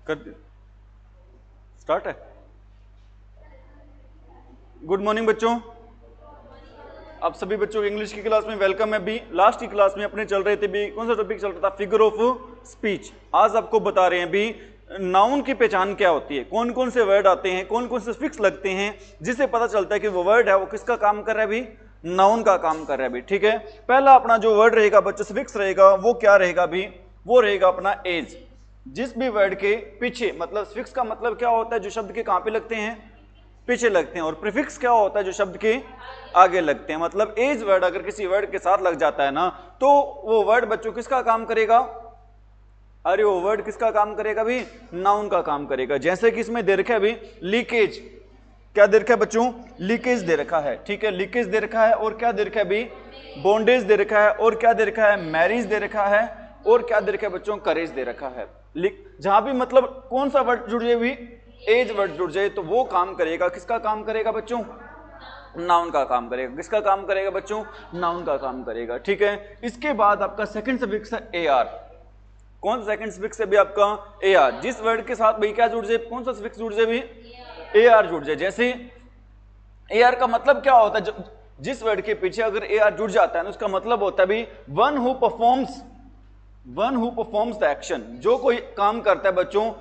कर स्टार्ट है। Good morning बच्चों, आप सभी बच्चों की इंग्लिश की क्लास में वेलकम है। भी लास्ट की क्लास में अपने चल रहे थे भी कौन सा टॉपिक चल रहा था, फिगर ऑफ स्पीच। आज आपको बता रहे हैं भी नाउन की पहचान क्या होती है, कौन कौन से वर्ड आते हैं, कौन कौन से फिक्स लगते हैं जिससे पता चलता है कि वो वर्ड है वो किसका काम कर रहा है भी, नाउन का काम कर रहा है भी। ठीक है, पहला अपना जो वर्ड रहेगा बच्चों फिक्स रहेगा वो क्या रहेगा भी, वो रहेगा अपना एज। जिस भी वर्ड के पीछे, मतलब फिक्स का मतलब क्या होता है, जो शब्द के कहां पे लगते हैं, पीछे लगते हैं। और प्रीफिक्स क्या होता है, जो शब्द के आगे लगते हैं। मतलब एज वर्ड अगर किसी वर्ड के साथ लग जाता है ना, तो वो वर्ड बच्चों किसका काम करेगा, अरे वो वर्ड किसका काम करेगा भी, नाउन का काम करेगा। जैसे कि इसमें दे रखा है भी लीकेज, क्या दे रखा है बच्चों, लीकेज दे रखा है। ठीक है, लीकेज दे रखा है, और क्या दे रखा है भी, बॉन्डेज दे रखा है, और क्या दे रखा है, मैरिज दे रखा है, और क्या दे रखा है बच्चों, करेज दे रखा है। जहां भी मतलब कौन सा वर्ड जुड़ जाए भी, एज वर्ड जुड़ जाए, तो वो काम करेगा, किसका काम करेगा बच्चों, नाउन का काम करेगा। किसका काम करेगा बच्चों, नाउन का काम करेगा। ठीक है, इसके बाद आपका सेकंड सफिक्स है ए आर। कौन सा सेकंड सफिक्स है भी आपका, ए आर। जिस वर्ड के साथ भाई क्या जुड़ जाए, कौन सा सफिक्स जुड़ जाए भी, ए आर जुड़ जाए। जैसे ए आर का मतलब क्या होता है, जिस वर्ड के पीछे अगर ए आर जुड़ जाता है ना, उसका मतलब होता है भी one who performs the action. जो कोई काम करता है बच्चों,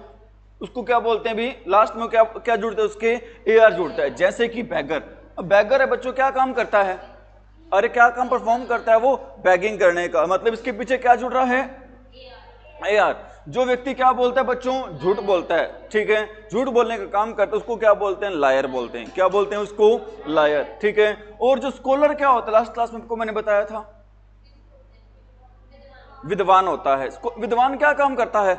उसको क्या बोलते हैं भी, लास्ट में क्या क्या जुड़ता है, उसके ए आर जुड़ता है। जैसे कि बैगर, अब बैगर है बच्चों, क्या काम करता है, अरे क्या काम परफॉर्म करता है वो, बैगिंग करने का। मतलब इसके पीछे क्या जुड़ रहा है, ए आर। जो व्यक्ति क्या बोलता है बच्चों, झूठ बोलता है। ठीक है, झूठ बोलने का काम करता है, उसको क्या बोलते हैं, लायर बोलते हैं। क्या बोलते हैं उसको, लायर। ठीक है, और जो स्कॉलर क्या होता है, लास्ट क्लास में आपको मैंने बताया था, विद्वान होता है। विद्वान क्या काम करता है,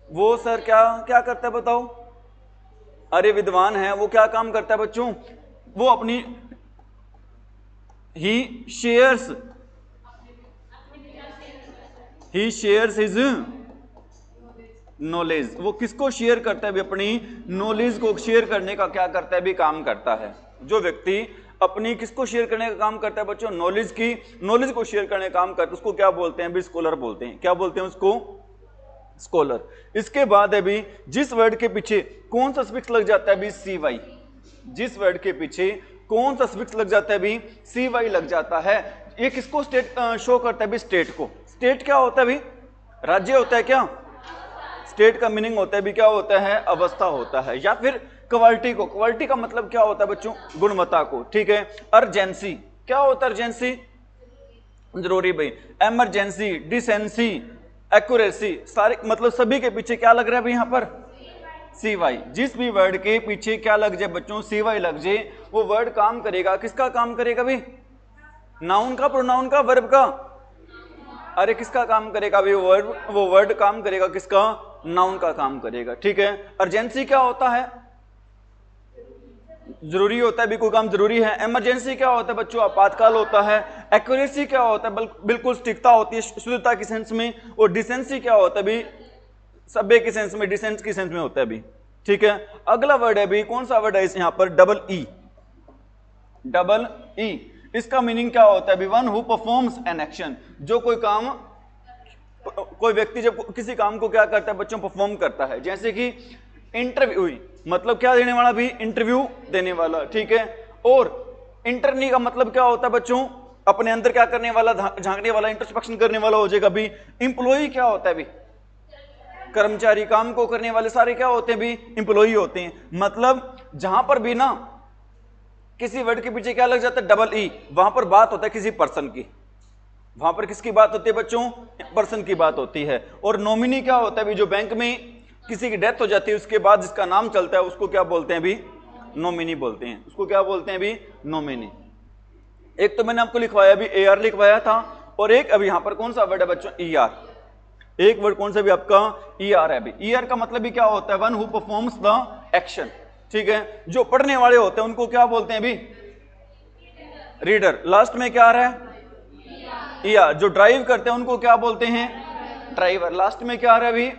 वो सर क्या क्या करता है बताओ, अरे विद्वान है वो क्या काम करता है बच्चों, वो अपनी ही शेयर्स हिज नॉलेज। वो किसको शेयर करता है भी, अपनी नॉलेज को शेयर करने का क्या करता है भी, काम करता है। जो व्यक्ति अपनी किसको शेयर करने का काम करता है बच्चों, नॉलेज को शेयर करने का काम करता है, उसको क्या बोलते हैं भी, स्कॉलर बोलते हैं। क्या बोलते हैं उसको, स्कॉलर। इसके बाद है भी जिस वर्ड के पीछे कौन सा सफिक्स लग जाता है भी, सी वाई। जिस वर्ड के पीछे कौन सा सफिक्स लग जाता है भी, सी वाई लग जाता है। ये किसको स्टेट शो करता है भी, स्टेट को। स्टेट क्या होता है भी, राज्य होता है क्या, स्टेट का मीनिंग होता है भी क्या होता है, अवस्था होता है, या फिर क्वालिटी को। क्वालिटी का मतलब क्या होता है बच्चों, गुणवत्ता को। ठीक है, अर्जेंसी क्या होता है, अर्जेंसी जरूरी भाई, एमरजेंसी, डिसेंसी, एक्यूरेसी, सारे मतलब सभी के पीछे क्या लग रहा है भाई, यहां पर सी वाई। जिस भी वर्ड के पीछे क्या लग जाए बच्चों, सी वाई लग जाए, वो वर्ड काम करेगा, किसका काम करेगा भी, नाउन का, प्रोनाउन का, वर्ब का। अरे किसका काम करेगा भी, वो वर्ड काम करेगा किसका, नाउन का काम करेगा। ठीक है, अर्जेंसी क्या होता है, जरूरी होता है भी, कोई काम जरूरी है। इमरजेंसी क्या होता है बच्चों, आपातकाल होता है। एक्यूरेसी क्या होता है, बिल्कुल सटीकता होती है, शुद्धता की सेंस में। और डिसेंसी क्या होता है भी, सभ्य की सेंस में, डिसेंस की सेंस में होता है भी। ठीक है, अगला वर्ड है भी, कौन सा वर्ड है यहां पर, डबल ई। इसका मीनिंग क्या होता है भी, one who performs an action. जो कोई व्यक्ति जब किसी काम को क्या करता है बच्चों, परफॉर्म करता है। जैसे कि इंटरव्यू, मतलब क्या देने वाला भी, इंटरव्यू देने वाला। ठीक है, और इंटरनी का मतलब क्या होता है बच्चों, अपने अंदर क्या करने वाला, झांकने वाला, इंट्रोस्पेक्शन करने वाला हो जाएगा भी। इंप्लॉई क्या होता है भी, कर्मचारी, काम को करने वाले सारे क्या होते हैं भी, इंप्लॉई होते हैं। मतलब जहां पर भी ना किसी वर्ड के पीछे क्या लग जाता है, डबल ई, वहां पर बात होता है किसी पर्सन की। वहां पर किसकी बात होती है बच्चों, पर्सन की बात होती है। और नॉमिनी क्या होता है भी, जो बैंक में किसी की डेथ हो जाती है उसके बाद जिसका नाम चलता है उसको क्या बोलते हैं भी, नॉमिनी बोलते हैं। उसको क्या बोलते हैं भी, नॉमिनी। एक तो मैंने आपको लिखवाया भी, ए आर लिखवाया था, और एक अभी यहां पर कौन सा वर्ड है बच्चों, ई आर। एक वर्ड कौन सा भी आपका, ई आर है भी। ई आर का मतलब भी क्या होता है, one who performs the action. ठीक है, जो पढ़ने वाले होते हैं उनको क्या बोलते हैं भी, रीडर। लास्ट में क्या आ रहा है, ई आर। जो ड्राइव करते हैं उनको क्या बोलते हैं, ड्राइवर। लास्ट में क्या आ रहा है भी,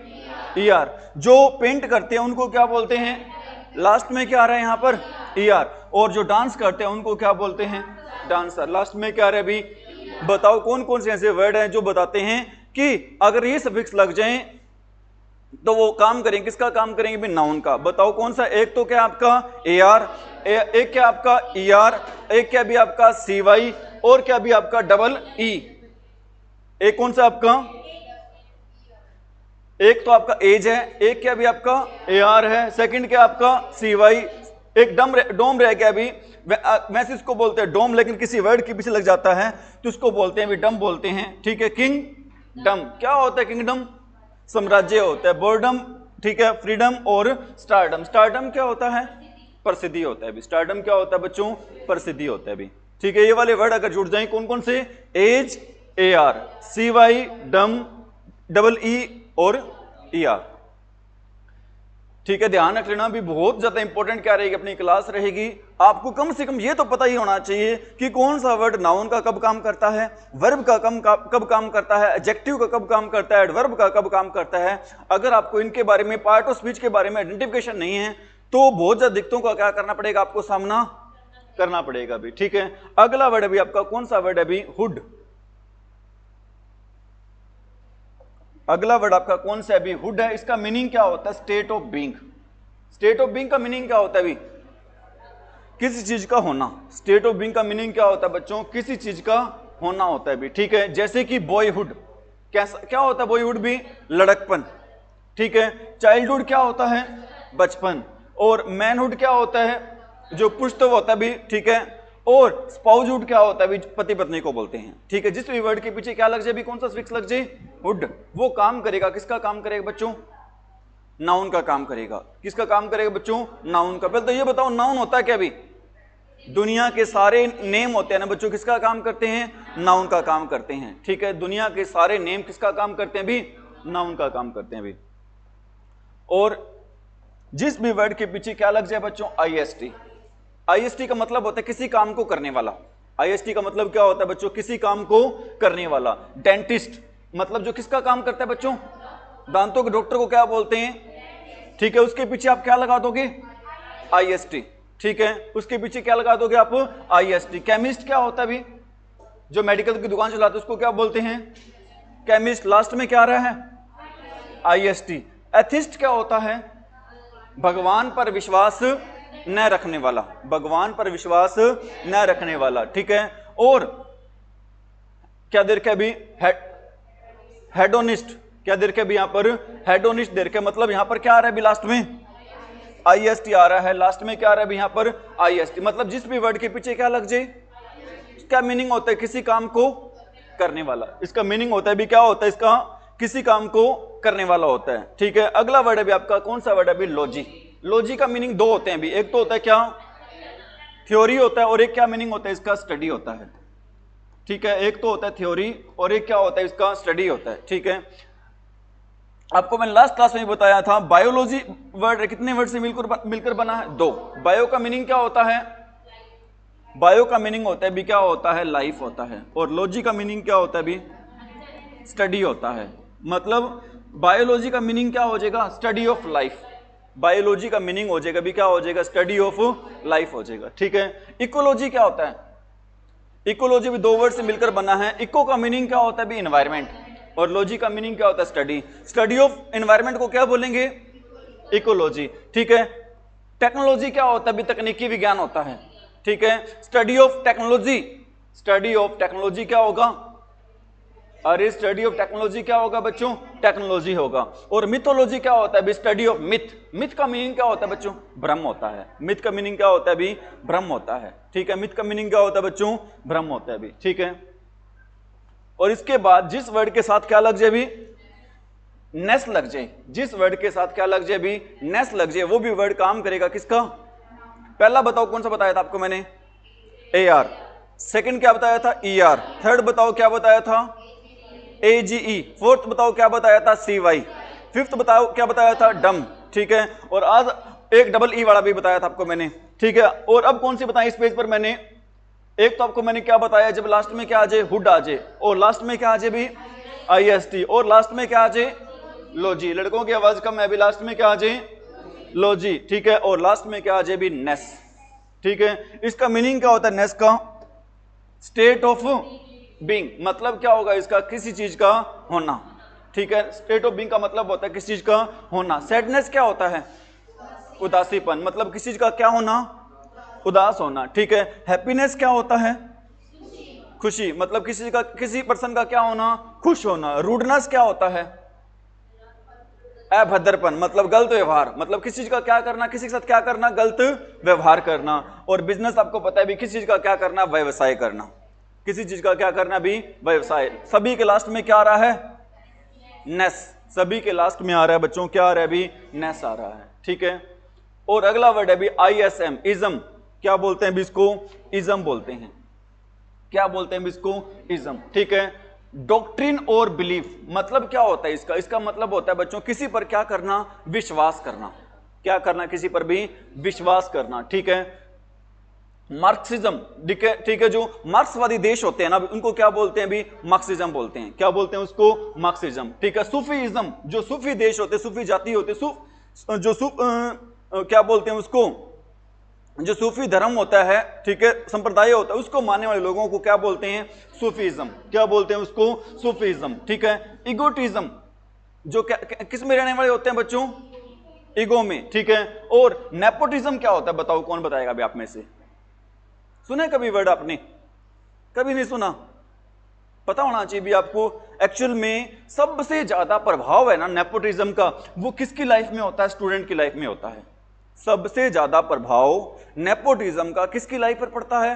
ई आर। जो पेंट करते हैं उनको क्या बोलते हैं, लास्ट में क्या आ रहा है यहां पर, ई आर। और जो डांस करते हैं उनको क्या बोलते हैं, डांसर। लास्ट में क्या आ रहा है भी, बताओ कौन कौन से ऐसे वर्ड हैं जो बताते हैं कि अगर ये सफिक्स लग जाएं तो वो काम करेंगे, किसका काम करेंगे भी? नाउन का। बताओ कौन सा? एक तो क्या आपका AR, एक क्या आपका ER, एक क्या भी आपका CY, और क्या भी आपका डबल E। एक कौन सा आपका? एक तो आपका एज है, एक क्या भी आपका AR है, सेकंड क्या आपका CY, एक डोम रह गया अभी। वैसे इसको बोलते हैं डोम, लेकिन किसी वर्ड के पीछे लग जाता है तो इसको बोलते हैं भी डम बोलते हैं, ठीक है। किंग डम क्या होता है? किंगडम साम्राज्य होता है। बोर्डम, ठीक है, फ्रीडम। और स्टारडम, स्टारडम क्या होता है? प्रसिद्धि होता है भी। स्टारडम क्या होता है बच्चों? प्रसिद्धि होता है भी, ठीक है। ये वाले वर्ड अगर जुड़ जाए कौन कौन से? एज, AR, CY, डम, डबल E और ER, ठीक है। ध्यान रख लेना भी, बहुत ज्यादा इंपॉर्टेंट क्या रहेगी अपनी क्लास रहेगी। आपको कम से कम ये तो पता ही होना चाहिए कि कौन सा वर्ड नाउन का कब काम करता है, वर्ब का कब काम करता है, एडजेक्टिव का कब काम करता है, एडवर्ब का कब काम करता है। अगर आपको इनके बारे में, पार्ट ऑफ स्पीच के बारे में आइडेंटिफिकेशन नहीं है तो बहुत ज्यादा दिक्कतों का क्या करना पड़ेगा? आपको सामना करना पड़ेगा भी, ठीक है। अगला वर्ड अभी आपका कौन सा वर्ड है अभी? हुड। अगला वर्ड आपका कौन सा अभी? हुड है। इसका मीनिंग क्या होता है? State of being. State of being का मीनिंग क्या होता है अभी? किसी चीज का होना। स्टेट ऑफ बीइंग का मीनिंग क्या होता है बच्चों? किसी चीज का होना होता है भी, ठीक है। जैसे कि बॉयहुड, कैसा क्या होता है बॉयहुड भी? लड़कपन, ठीक है। चाइल्डहुड क्या होता है? बचपन। और मैनहुड क्या होता है? जो पुरुषत्व होता है भी, ठीक है। और स्पाउसहुड क्या होता है भी? पति पत्नी को बोलते हैं, ठीक है। जिस भी वर्ड के पीछे क्या लग जाए भी, कौन सा फिक्स लग जाए? हुड। वो काम करेगा, किसका काम करेगा बच्चों? नाउन का काम करेगा। किसका काम करेगा बच्चों? नाउन का। पहले तो ये बताओ नाउन होता है क्या भी? दुनिया के सारे नेम होते हैं ना बच्चों, किसका काम करते हैं? नाउन का काम करते हैं, ठीक है। दुनिया के सारे नेम किसका काम करते हैं भी? नाउन का काम करते हैं भी। और जिस भी वर्ड के पीछे क्या लग जाए बच्चों? IST। IST का मतलब होता है किसी काम को करने वाला। IST का मतलब क्या होता है बच्चों? किसी काम को करने वाला। डेंटिस्ट मतलब जो किसका काम करता है बच्चों? दांतों के डॉक्टर को क्या बोलते हैं, ठीक है। उसके पीछे आप क्या लगा दोगे? IST, ठीक है। उसके पीछे क्या लगा दोगे आप? IST। केमिस्ट क्या होता है अभी? जो मेडिकल की दुकान चलाते हैं उसको क्या बोलते हैं? केमिस्ट। लास्ट में क्या आ रहा है? IST। एथिस्ट क्या होता है? भगवान पर विश्वास न रखने वाला। भगवान पर विश्वास न रखने वाला, ठीक है। और क्या देर के अभी? हेडोनिस्ट। क्या देर के अभी यहां पर? हेडोनिस्ट देर के मतलब यहां पर क्या आ रहा है अभी? लास्ट में IST आ रहा है। लास्ट में क्या आ रहा है अभी यहां पर? IST। मतलब जिस भी वर्ड के पीछे क्या लग जाए, क्या मीनिंग होता है? किसी काम को करने वाला। इसका मीनिंग होता है भी क्या होता है इसका? किसी काम को करने वाला होता है, ठीक है। अगला वर्ड है भी आपका कौन सा वर्ड है अभी? लॉजी। लॉजी का मीनिंग दो होते हैं भी, एक तो होता है क्या? थ्योरी होता है, और एक क्या मीनिंग होता है इसका? स्टडी होता है, ठीक है। एक तो होता है थ्योरी और एक क्या होता है इसका? स्टडी होता है, ठीक है। आपको मैंने लास्ट क्लास में बताया था बायोलॉजी वर्ड कितने वर्ड से मिलकर बना है? दो। बायो का मीनिंग क्या होता है? बायो का मीनिंग होता है भी क्या होता है? लाइफ होता है। और लॉजी का मीनिंग क्या होता है भी? स्टडी होता है। मतलब बायोलॉजी का मीनिंग क्या हो जाएगा? Study of life. बायोलॉजी का मीनिंग हो जाएगा भी क्या हो जाएगा? स्टडी ऑफ लाइफ हो जाएगा, ठीक है। इकोलॉजी क्या होता है? इकोलॉजी भी दो वर्ड से मिलकर बना है। इको का मीनिंग क्या होता है भी? एनवायरमेंट। और लॉजी का मीनिंग क्या होता है? स्टडी। स्टडी ऑफ एनवायरमेंट को क्या बोलेंगे? इकोलॉजी, ठीक है। टेक्नोलॉजी क्या होता है भी? तकनीकी विज्ञान होता है, ठीक है। Study of technology, study of technology क्या होगा? अरे स्टडी ऑफ टेक्नोलॉजी क्या होगा बच्चों? टेक्नोलॉजी होगा। और मिथोलॉजी क्या होता है भी? Study of myth. मिथ का मीनिंग क्या होता है बच्चों? भ्रम होता है। मिथ का मीनिंग क्या होता है भी? भ्रम होता है, ठीक है। मिथ का मीनिंग क्या होता है बच्चों? भ्रम होता है भी, ठीक है। और इसके बाद जिस वर्ड के साथ क्या लग जाए भी? नेस लग जाए। जिस वर्ड के साथ क्या लग जाए भी? नेस लग जाए, वो भी वर्ड काम करेगा किसका? पहला बताओ कौन सा बताया था आपको मैंने? AR। सेकंड क्या बताया था? ER। थर्ड बताओ क्या बताया था? AGE। फोर्थ बताओ क्या बताया था? CY। फिफ्थ बताओ क्या बताया था? डम, ठीक है। और आज एक डबल E वाला भी बताया था आपको मैंने, ठीक है। और अब कौन सी बताई इस पेज पर मैंने? एक तो आपको मैंने क्या बताया, जब लास्ट में क्या आ जाए? हुड आ जाए। और लास्ट में क्या आ जाए भी? IST। और लास्ट में क्या आ जाए? लॉजी। लड़कों की आवाज कम है, अभी लास्ट में क्या आ जाए? लॉजी, ठीक है। और लास्ट में क्या आ जाए भी? नेस, ठीक है। इसका मीनिंग क्या होता है नेस का? State of being. मतलब क्या होगा इसका? किसी चीज का होना, ठीक है। स्टेट ऑफ बीइंग का मतलब होता है किसी चीज का होना। सैडनेस क्या होता है? उदासीपन, मतलब किसी चीज का क्या होना? उदास होना, ठीक है। हैप्पीनेस क्या होता है? खुशी, मतलब किसी का, किसी पर्सन का क्या होना? खुश होना। रूडनेस क्या होता है? अभद्रपन, मतलब गलत व्यवहार, मतलब किसी चीज का क्या करना, किसी के साथ क्या करना? गलत व्यवहार करना। और बिजनेस आपको पता है भी, किसी चीज का क्या करना? व्यवसाय करना। किसी चीज का क्या करना भी? व्यवसाय। सभी के लास्ट में क्या आ रहा है? नेस। सभी के लास्ट में आ रहा है बच्चों, क्या आ रहा है अभी? नेस आ रहा है, ठीक है। और अगला वर्ड है भी ISM, इज्म। क्या बोलते हैं भी इसको? इज्म बोलते हैं। क्या बोलते हैं इसको? इज्म, ठीक है। डॉक्ट्रिन और बिलीफ, मतलब क्या होता है इसका? इसका मतलब होता है बच्चों किसी पर क्या करना? विश्वास करना। क्या करना? किसी पर भी विश्वास करना, ठीक है। मार्क्सिज्म, ठीक है, जो मार्क्सवादी देश होते हैं ना, उनको क्या बोलते हैं भी? मार्क्सिज्म बोलते हैं। क्या बोलते हैं उसको? मार्क्सिज्म, ठीक है। सूफीइज्म, जो सूफी देश होते, सूफी जाति होते, क्या बोलते हैं उसको? जो सूफी धर्म होता है, ठीक है, संप्रदाय होता है, उसको मानने वाले लोगों को क्या बोलते हैं? सूफीज्म। क्या बोलते हैं उसको? सूफीज्म, ठीक है। इगोटिज्म, जो किस में रहने वाले होते हैं बच्चों? ईगो में, ठीक है। और नेपोटिज्म क्या होता है? बताओ, कौन बताएगा अभी आप में से? सुने कभी वर्ड आपने? कभी नहीं सुना? पता होना चाहिए भी आपको। एक्चुअल में सबसे ज्यादा प्रभाव है ना नेपोटिज्म का, वो किसकी लाइफ में होता है? स्टूडेंट की लाइफ में होता है। सबसे ज्यादा प्रभाव नेपोटिज्म का किसकी लाइफ पर पड़ता है?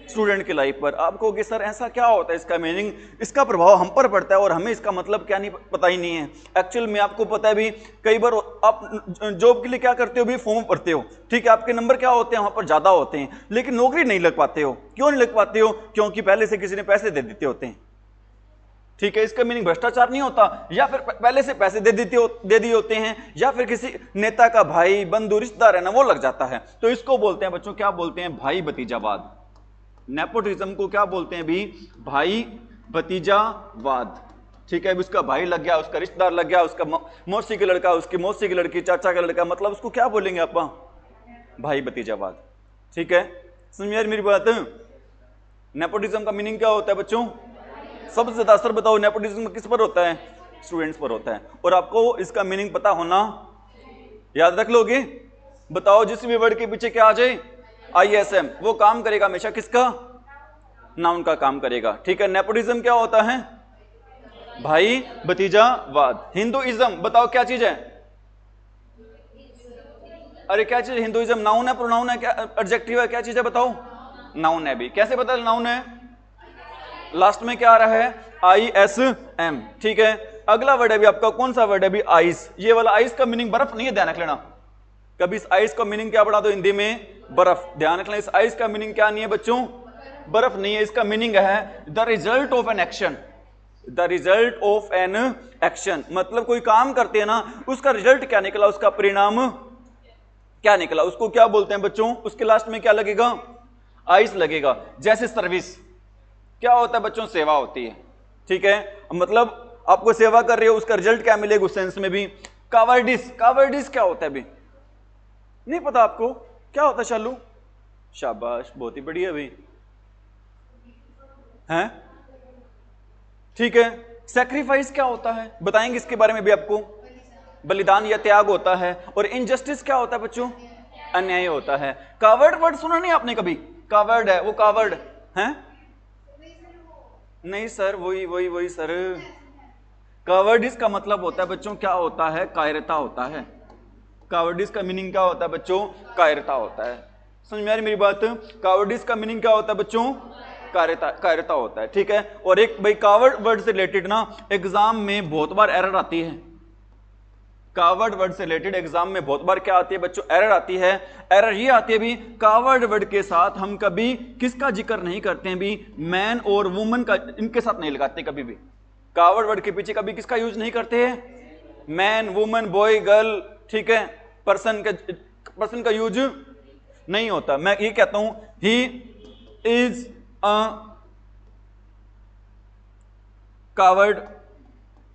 स्टूडेंट की लाइफ पर। आप कहोगे सर ऐसा क्या होता है, इसका मीनिंग, इसका प्रभाव हम पर पड़ता है और हमें इसका मतलब क्या नहीं पता ही नहीं है। एक्चुअल में आपको पता है भी, कई बार आप जॉब के लिए क्या करते हो भी? फॉर्म भरते हो, ठीक है, आपके नंबर क्या होते हैं वहां पर? ज्यादा होते हैं, लेकिन नौकरी नहीं लग पाते हो। क्यों नहीं लग पाते हो? क्योंकि पहले से किसी ने पैसे दे देते होते हैं, ठीक है। इसका मीनिंग भ्रष्टाचार नहीं होता, या फिर पहले से पैसे दे दिए होते हैं, या फिर किसी नेता का भाई बंधु रिश्तेदार है ना, वो लग जाता है। तो इसको बोलते हैं बच्चों, क्या बोलते हैं? भाई भतीजावाद। नेपोटिज्म को क्या बोलते हैं भी? भाई भतीजावाद, ठीक है। उसका भाई लग गया, उसका रिश्तेदार लग गया, उसका मौसी का लड़का, उसकी मौसी की लड़की, चाचा का लड़का, मतलब उसको क्या बोलेंगे आप? भाई भतीजावाद, ठीक है। समझ में आ रही मेरी बात? नेपोटिज्म का मीनिंग क्या होता है बच्चों? सबसे ज्यादा असर बताओ नेपोटिज्म किस पर होता है? स्टूडेंट्स पर होता है। और आपको इसका मीनिंग पता होना, याद रख लोगे? बताओ, जिस भी वर्ड के पीछे क्या आ जाए? ISM, वो काम करेगा हमेशा किसका? नाउन का काम करेगा, ठीक है। नेपोटिज्म क्या होता है? भाई भतीजावाद। हिंदुइज्म, बताओ क्या चीज है? अरे क्या चीज? हिंदुइज्म नाउन है, प्रोनाउन है, क्या एडजेक्टिव है, क्या चीज है बताओ? नाउन है भी। कैसे पता नाउन है? लास्ट में क्या आ रहा है? ISM, ठीक है। अगला वर्ड है भी आपका, कौन सा वर्ड है भी? आइस। ये वाला आइस का मीनिंग बर्फ नहीं है, ध्यान रख लेना। कभी इस आइस का मीनिंग क्या पढ़ा दो हिंदी में? बर्फ। ध्यान रखना, इस आइस का मीनिंग क्या नहीं है बच्चों? बर्फ नहीं है। इसका मीनिंग है the result of an action. The result of an action, मतलब कोई काम करते हैं ना, उसका रिजल्ट क्या निकला, उसका परिणाम क्या निकला, उसको क्या बोलते हैं बच्चों? उसके लास्ट में क्या लगेगा? आइस लगेगा। जैसे सर्विस क्या होता है बच्चों? सेवा होती है, ठीक है। मतलब आपको सेवा कर रहे हो, उसका रिजल्ट क्या मिलेगा उस सेंस में भी। कावर्डिस, कावर्डिस क्या होता है भी? नहीं पता आपको? क्या होता है शालू? शाबाश, बहुत ही बढ़िया भी हैं, ठीक है। सैक्रिफाइस क्या होता है? बताएंगे इसके बारे में भी आपको। बलिदान या त्याग होता है। और इनजस्टिस क्या होता है बच्चों? अन्याय होता है। कावर्ड वर्ड सुना नहीं आपने कभी? कावर्ड है वो, कावर्ड है? नहीं सर, वही सर। कावर्डिस का मतलब होता है बच्चों, क्या होता है? कायरता होता है। कावर्डिस का मीनिंग क्या होता है बच्चों? कायरता होता है। समझ में आ रही मेरी बात? कावर्डिस का मीनिंग क्या होता है बच्चों? कायरता होता है, ठीक है। और एक भाई कावर्ड वर्ड से रिलेटेड ना एग्जाम में बहुत बार एरर आती है। कावर्ड वर्ड से रिलेटेड एग्जाम में बहुत बार क्या आती है बच्चों? एरर आती है। एरर ये आती है भी, कावर्ड वर्ड के साथ हम कभी किसका जिक्र नहीं करते हैं भी? मैन और वुमन का, इनके साथ नहीं लगाते कभी भी। कावर्ड वर्ड के पीछे कभी किसका यूज नहीं करते हैं? मैन, वुमन, बॉय, गर्ल, ठीक है। पर्सन का यूज नहीं होता। मैं ये कहता हूं, he is a coward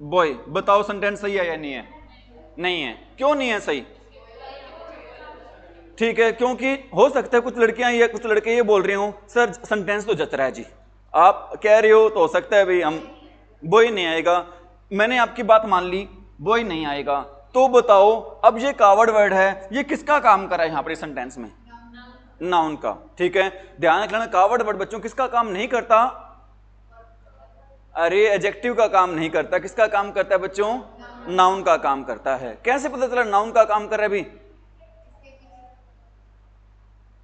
boy. बताओ सेंटेंस सही है या नहीं है? नहीं है। क्यों नहीं है सही? ठीक है, क्योंकि हो सकता है कुछ लड़कियां या कुछ लड़के ये बोल रहे हो, सर सेंटेंस तो जच रहा है जी, आप कह रहे हो तो हो सकता है भाई हम बॉय नहीं आएगा। मैंने आपकी बात मान ली, वो ही नहीं आएगा। तो बताओ अब ये कावर्ड वर्ड है, ये किसका काम कर रहा है यहां पर सेंटेंस में? नाउन का। ठीक है, ध्यान रखना कावर्ड वर्ड बच्चों किसका काम नहीं करता? अरे एडजेक्टिव का काम नहीं करता, किसका काम करता है बच्चों? नाउन का काम करता है। कैसे पता चला नाउन का काम कर रहा है अभी?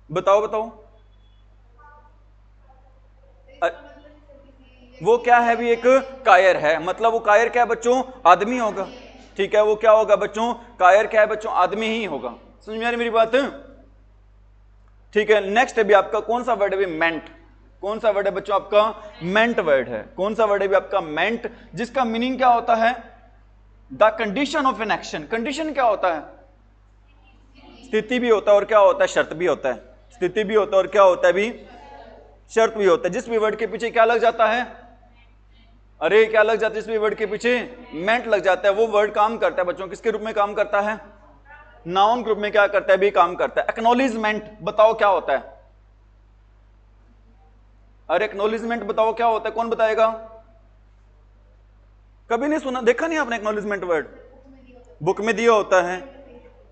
बताओ बताओ। वो क्या है भी? एक कायर है, मतलब वो कायर क्या है बच्चों? आदमी होगा। ठीक है, वो क्या होगा बच्चों? कायर क्या है बच्चों? आदमी ही होगा। समझ में आ रही मेरी बात? ठीक है, नेक्स्ट है भी आपका कौन सा वर्ड है भी? मेंट। कौन सा वर्ड है बच्चों आपका? मेंट वर्ड है। कौन सा वर्ड है भी आपका? मेंट, जिसका मीनिंग क्या होता है? The condition of an action. Condition क्या होता है? स्थिति भी होता है और क्या होता है? शर्त भी होता है। स्थिति भी होता है और क्या होता है भी? शर्त भी होता है। जिस भी वर्ड के पीछे क्या लग जाता है? अरे क्या लग जाता है जिस भी वर्ड के पीछे? मेंट लग जाता है। वो वर्ड काम करता है बच्चों किसके रूप में काम करता है? नाउन ग्रुप में क्या करता है भी? काम करता है। एक्नॉलेजमेंट बताओ क्या होता है? अरे एक्नॉलेजमेंट बताओ क्या होता है? कौन बताएगा? कभी नहीं सुना, देखा नहीं आपने एक्नॉलेजमेंट वर्ड? बुक में दिया होता है।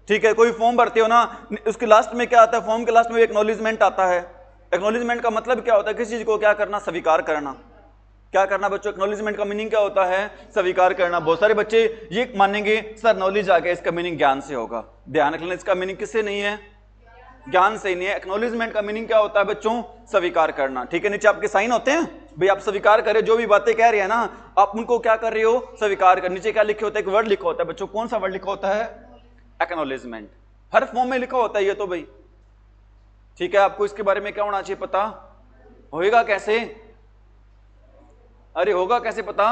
ठीक है, कोई फॉर्म भरते हो ना, उसके लास्ट में क्या आता है? फॉर्म के लास्ट में एक्नॉलेजमेंट आता है। एक्नॉलेजमेंट का मतलब क्या होता है? किसी चीज को क्या करना? स्वीकार करना। क्या करना बच्चों? एक्नॉलेजमेंट का मीनिंग क्या होता है? स्वीकार करना। बहुत सारे बच्चे ये मानेंगे सर नॉलेज आ गया, इसका मीनिंग ज्ञान से होगा। ध्यान रखना, इसका मीनिंग किससे नहीं है? ज्ञान से नहीं है। एक्नॉलेजमेंट का मीनिंग क्या होता है बच्चों? स्वीकार करना। ठीक है, नीचे आपके साइन होते हैं भाई, आप स्वीकार करें जो भी बातें कह रहे हैं ना, आप उनको क्या कर रहे हो? स्वीकार कर। नीचे क्या लिखे होता है? एक वर्ड लिखा होता है बच्चों। कौन सा वर्ड लिखा होता है? एक्नॉलेजमेंट। हर फॉर्म में लिखा होता है ये तो भाई। ठीक है, आपको इसके बारे में क्या होना चाहिए? पता होएगा कैसे? अरे होगा कैसे पता?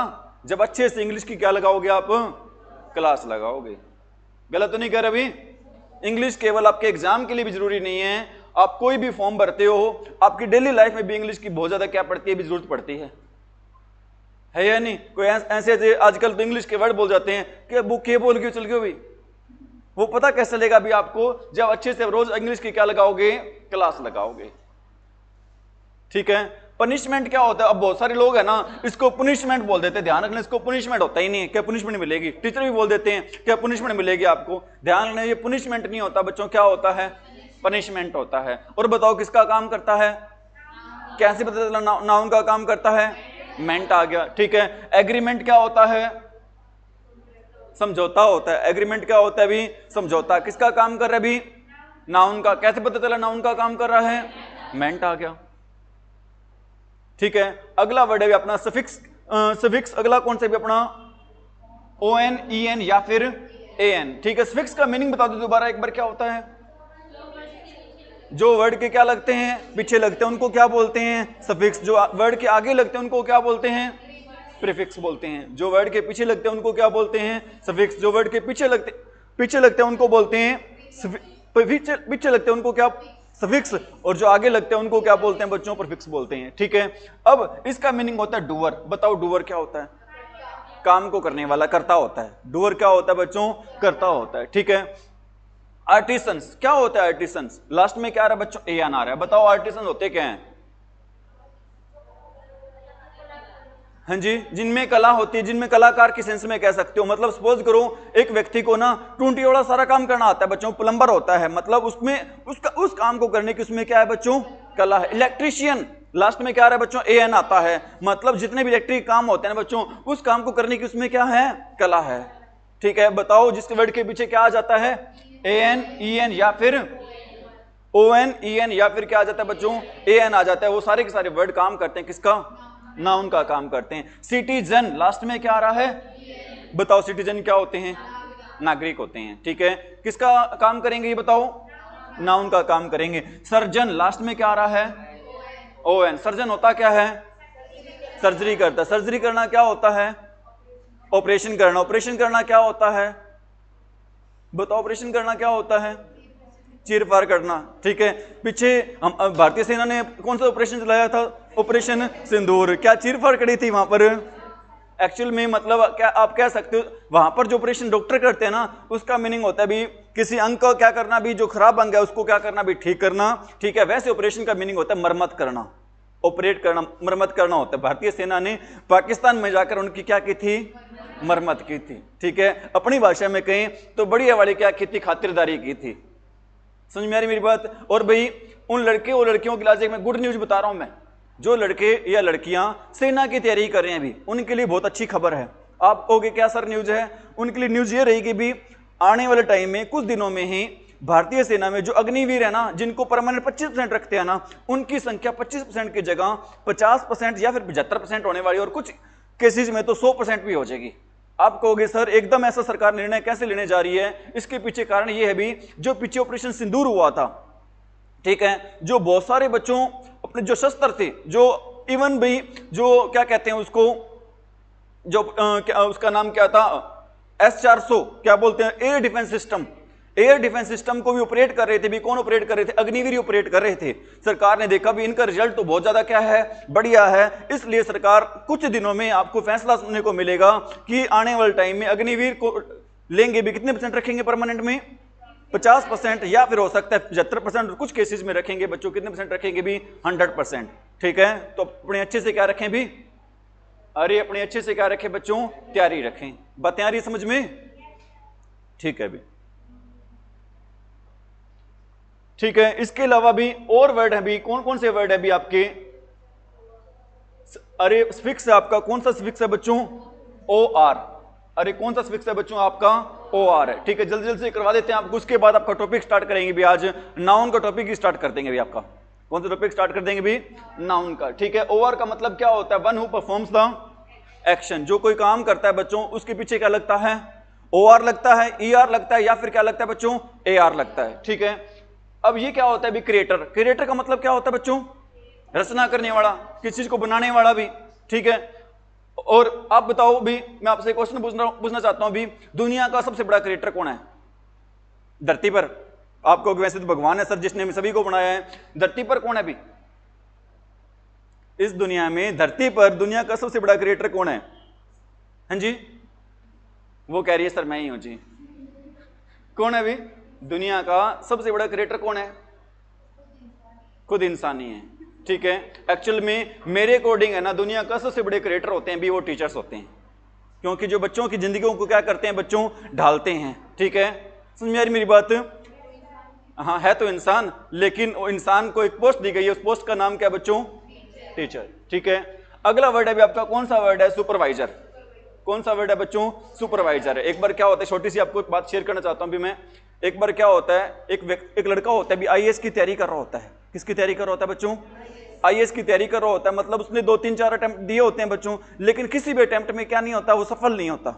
जब अच्छे से इंग्लिश की क्या लगाओगे आप? क्लास लगाओगे। गलत तो नहीं कह रहे अभी? इंग्लिश केवल आपके एग्जाम के लिए भी जरूरी नहीं है, आप कोई भी फॉर्म भरते हो, आपकी डेली लाइफ में भी इंग्लिश की बहुत ज्यादा क्या पड़ती है भी? जरूरत पड़ती है या नहीं? कोई ऐसे आजकल तो इंग्लिश के वर्ड बोल जाते हैं कि वो के बोल के चल गए भाई। वो पता कैसे चलेगा भी आपको? जब अच्छे से रोज इंग्लिश की क्या लगाओगे? क्लास लगाओगे। ठीक है, पनिशमेंट क्या होता है? अब बहुत सारे लोग है ना इसको पनिशमेंट बोल देते हैं। ध्यान रखना, इसको पनिशमेंट होता ही नहीं है। क्या पनिशमेंट मिलेगी? टीचर भी बोल देते हैं क्या पनिशमेंट मिलेगी आपको। ध्यान रखना, ये पनिशमेंट नहीं होता बच्चों। क्या होता है? पनिशमेंट होता है। और बताओ किसका काम करता है? कैसे पता चला? नाउन का काम करता है। मेंट आ गया। ठीक है, एग्रीमेंट क्या होता है? समझौता होता है। एग्रीमेंट क्या होता है भी? समझौता। किसका काम कर रहा है भी? नाउन का। कैसे पता चला नाउन का काम कर रहा है? मेंट आ गया। ठीक है, अगला वर्ड है भी अपना सफिक्स। सफिक्स अगला कौन सा भी अपना? ON, EN या फिर AN। ठीक है, सफिक्स का मीनिंग बता दो दोबारा एक बार, क्या होता है? जो वर्ड के क्या लगते हैं? पीछे लगते हैं, उनको क्या बोलते हैं? सफिक्स। जो वर्ड के आगे लगते हैं उनको क्या बोलते हैं? प्रीफिक्स बोलते हैं। जो वर्ड के पीछे लगते हैं उनको क्या बोलते हैं? सफिक्स। जो वर्ड के पीछे लगते हैं उनको बोलते हैं पीछे लगते हैं उनको क्या? सफिक्स। और जो आगे लगते हैं उनको क्या बोलते हैं बच्चों? प्रीफिक्स बोलते हैं। ठीक है, अब इसका मीनिंग होता है डूअर। बताओ डूअर क्या होता है? काम को करने वाला, करता होता है। डूअर क्या होता है बच्चों? करता होता है। ठीक है, आर्टिसंस क्या होता है? आर्टिसंस लास्ट में क्या आ रहा है बच्चों? एन आ रहा है। बताओ आर्टिसंस होते क्या हैं? हाँ जी, जिनमें कला होती है, जिनमें कलाकार की सेंस में कह सकते हो। मतलब सपोज करो एक व्यक्ति को ना टूंटी वाला सारा काम करना आता है बच्चों, प्लम्बर होता है, मतलब उसमें उस काम को करने की उसमें क्या है बच्चों? कला है। इलेक्ट्रीशियन लास्ट में क्या आ रहा है बच्चों? AN आता है। मतलब जितने भी इलेक्ट्रिक काम होते हैं बच्चों, उस काम को करने की उसमें क्या है? कला है। ठीक है, बताओ जिस वर्ड के पीछे क्या आ जाता है? AN, EN या फिर ON, EN या फिर क्या आ जाता है बच्चों? AN आ जाता है। वो सारे के सारे वर्ड काम करते हैं किसका? नाउन का काम करते हैं। सिटीजन लास्ट में क्या आ रहा है? बताओ सिटीजन क्या होते हैं? नागरिक होते हैं। ठीक है, किसका काम करेंगे ये बताओ? नाउन का काम करेंगे। सर्जन लास्ट में क्या आ रहा है? ON। सर्जन होता क्या है? सर्जरी करता। सर्जरी करना क्या होता है? ऑपरेशन करना। ऑपरेशन करना क्या होता है? बताओ ऑपरेशन करना क्या होता है? चीर फाड़ करना। ठीक है, पीछे हम भारतीय सेना ने कौन सा ऑपरेशन चलाया था? ऑपरेशन सिंदूर। क्या चीर फाड़ करी थी वहां पर? एक्चुअल में मतलब क्या आप कह सकते हो वहां पर जो ऑपरेशन डॉक्टर करते हैं ना, उसका मीनिंग होता है भी किसी अंग का क्या करना भी, जो खराब अंग है उसको क्या करना भी? ठीक करना। ठीक है, वैसे ऑपरेशन का मीनिंग होता है मरम्मत करना। ऑपरेट करना, मरम्मत करना होता है। भारतीय सेना ने पाकिस्तान में जाकर उनकी क्या की थी? मरम्मत की थी। ठीक है, अपनी भाषा में कहें तो बढ़िया वाली क्या की थी? खातिरदारी की थी। समझ में आ रही मेरी बात? और भाई उन लड़के और लड़कियों के लिए मैं गुड न्यूज बता रहा हूं, मैं जो लड़के या लड़कियां सेना की तैयारी कर रहे हैं अभी, उनके लिए बहुत अच्छी खबर है। आप कहोगे क्या सर न्यूज है? उनके लिए न्यूज ये रहेगी भी आने वाले टाइम में कुछ दिनों में ही भारतीय सेना में जो अग्निवीर है ना, जिनको परमानेंट 25% रखते हैं ना, उनकी संख्या 25% की जगह 50% या फिर 75% होने वाली, और कुछ केसेस में तो 100% भी हो जाएगी। आप कहोगे सर एकदम ऐसा सरकार निर्णय कैसे लेने जा रही है? इसके पीछे कारण ये है भी, जो पीछे ऑपरेशन सिंदूर हुआ था, ठीक है, जो बहुत सारे बच्चों अपने जो शस्त्र थे, जो इवन भी जो क्या कहते हैं उसको, जो उसका नाम क्या था, S-400 क्या बोलते हैं, air defence system, air defence system को भी ऑपरेट कर रहे थे भी। कौन ऑपरेट कर रहे थे? अग्निवीर ऑपरेट कर रहे थे। सरकार ने देखा भी इनका रिजल्ट तो बहुत ज्यादा क्या है, बढ़िया है, इसलिए सरकार कुछ दिनों में आपको फैसला सुनने को मिलेगा कि आने वाले टाइम में अग्निवीर को लेंगे भी, कितने % रखेंगे परमानेंट में? 50%, या फिर हो सकता है 75%, कुछ केसेस में रखेंगे बच्चों कितने % रखेंगे भी? 100%। ठीक है, तो अपने अच्छे से क्या रखें भी? अरे अपने अच्छे से क्या रखें बच्चों? तैयारी रखें। बातें आ रही समझ में? ठीक है भी, ठीक है। इसके अलावा भी और वर्ड है भी, कौन कौन से वर्ड है भी आपके? अरे स्फिक्स है आपका, कौन सा स्फिक्स है बच्चों? OR। अरे कौन सा स्फिक्स है बच्चों आपका? OR है। ठीक है, जल्दी जल्दी से करवा देते हैं आपको, उसके बाद आपका टॉपिक स्टार्ट करेंगे भी। आज नाउन का टॉपिक ही स्टार्ट कर देंगे भी आपका। कौन सा टॉपिक स्टार्ट कर देंगे भी? नाउन का। ठीक है, OR का मतलब क्या होता है? One who performs the action, जो कोई काम करता है बच्चों, उसके पीछे क्या लगता है? OR लगता है, ER लगता है, या फिर क्या लगता है बच्चों? AR लगता है। ठीक है, अब ये क्या होता है भी? क्रिएटर। क्रिएटर का मतलब क्या होता है बच्चों? रचना करने वाला, किसी चीज को बनाने वाला भी। ठीक है, और आप बताओ भी, मैं आपसे क्वेश्चन पूछना चाहता हूं भी, दुनिया का सबसे बड़ा क्रिएटर कौन है धरती पर? आपको वैसे तो भगवान है सर, जिसने सभी को बनाया है। धरती पर कौन है भी? इस दुनिया में, धरती पर दुनिया का सबसे बड़ा क्रिएटर कौन है? हाँ जी, वो कह रही है सर मैं ही हूं जी। कौन है भी? दुनिया का सबसे बड़ा क्रिएटर कौन है? खुद इंसान ही है। ठीक है, एक्चुअल में मेरे अकॉर्डिंग है ना, दुनिया का सबसे बड़े क्रिएटर होते हैं भी वो टीचर्स होते हैं, क्योंकि जो बच्चों की जिंदगियों को क्या करते हैं बच्चों? ढालते हैं। ठीक है, समझ में आ रही मेरी बात? हाँ, है तो इंसान, लेकिन वो इंसान को एक पोस्ट दी गई है, उस पोस्ट का नाम क्या है बच्चों? टीचर। ठीक है, अगला वर्ड है भी आपका, कौन सा वर्ड है? सुपरवाइजर। कौन सा वर्ड है बच्चों? सुपरवाइजर है। एक बार क्या होता है, छोटी सी आपको एक बात शेयर करना चाहता हूं भी मैं। एक बार क्या होता है, एक लड़का होता है भी, IAS की तैयारी कर रहा होता है। किसकी तैयारी कर रहा होता है बच्चों? IAS की तैयारी कर रहा होता है, मतलब उसने 2 3 4 अटेम्प्ट दिए होते हैं बच्चों, लेकिन किसी भी अटेम्प्ट में क्या नहीं होता? वो सफल नहीं होता।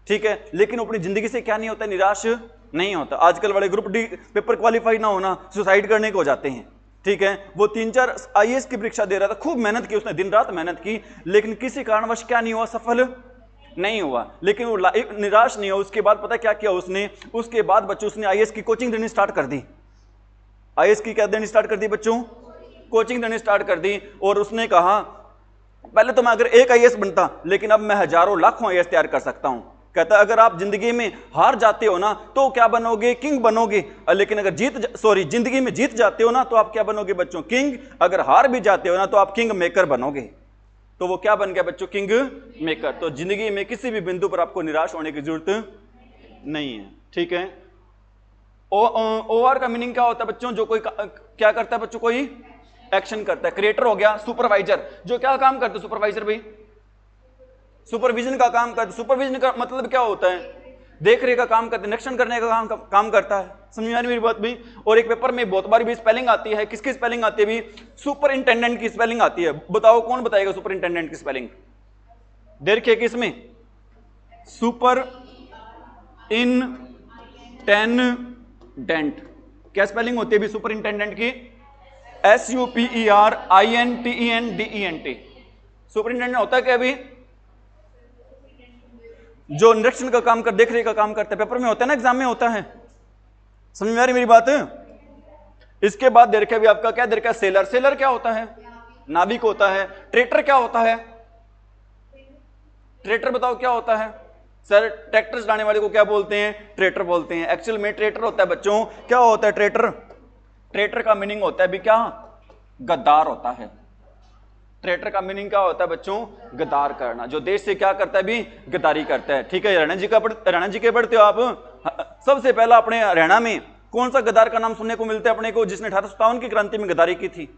ठीक है, लेकिन अपनी जिंदगी से क्या नहीं होता? निराश नहीं होता। आजकल वाले ग्रुप डी पेपर क्वालिफाई ना होना, सुसाइड करने को हो जाते हैं। ठीक है, वो 3 4 IAS की परीक्षा दे रहा था, खूब मेहनत की उसने, दिन रात मेहनत की, लेकिन किसी कारणवश क्या नहीं हुआ? सफल नहीं हुआ। लेकिन वो निराश नहीं हुआ। उसके बाद पता क्या किया उसने? उसके बाद बच्चों उसने IAS की कोचिंग देनी स्टार्ट कर दी। IAS की क्या देनी स्टार्ट कर दी बच्चों? कोचिंग देनी स्टार्ट कर दी। और उसने कहा पहले तो मैं अगर एक IAS बनता, लेकिन अब मैं हजारों लाखों IAS तैयार कर सकता हूं। कहता अगर आप जिंदगी में हार जाते हो ना तो क्या बनोगे? किंग बनोगे। लेकिन अगर जिंदगी में जीत जाते हो ना तो आप क्या बनोगे बच्चों? किंग। अगर हार भी जाते हो ना तो आप किंग मेकर बनोगे। तो वो क्या बन गया बच्चों? King maker. तो जिंदगी में किसी भी बिंदु पर आपको निराश होने की जरूरत नहीं है। ठीक है, OR का मीनिंग क्या होता है बच्चों? जो कोई क्या करता है बच्चों? कोई एक्शन करता है। क्रिएटर हो गया। सुपरवाइजर, जो क्या काम करता है सुपरवाइजर भाई? सुपरविजन का काम करता है। सुपरविजन का मतलब क्या होता है? देख रेख का काम करता है, निरीक्षण करने का काम करता है। समझ में आ रही मेरी बात भी? और एक पेपर में बहुत बार भी स्पेलिंग आती है। किसकी स्पेलिंग आती है भी? सुपरिंटेंडेंट की स्पेलिंग आती है। बताओ कौन बताएगा सुपरिंटेंडेंट की स्पेलिंग? देखिए किसमें? सुपर इंटेंडेंट क्या स्पेलिंग होती है भी सुपरिंटेंडेंट की? SUPERINTENDENT। सुपरिंटेंडेंट होता है क्या भी? जो निरीक्षण का काम कर, देख रेख का काम करता है। पेपर में होता है ना, एग्जाम में होता है। समझ में आ रही मेरी बात? इसके बाद दे रखा है भी आपका, क्या दे रखा है? सेलर। सेलर क्या होता है? नाविक होता है। ट्रेटर क्या होता है? ट्रेटर बताओ क्या होता है? सर ट्रैक्टर चलाने वाले को क्या बोलते हैं? ट्रेटर बोलते हैं। एक्चुअल में ट्रेटर होता है बच्चों, क्या होता है ट्रेटर? ट्रेटर का मीनिंग होता है भी क्या? गद्दार होता है। ट्रेटर का मीनिंग क्या होता है बच्चों? गद्दार करना, जो देश से क्या करता है भी? गद्दारी करता है। ठीक है, हरियाणा जी के पढ़ते हो आप। सबसे पहला अपने हरियाणा में कौन सा गद्दार का नाम सुनने को मिलता है अपने को, जिसने 1857 की क्रांति में गद्दारी की थी?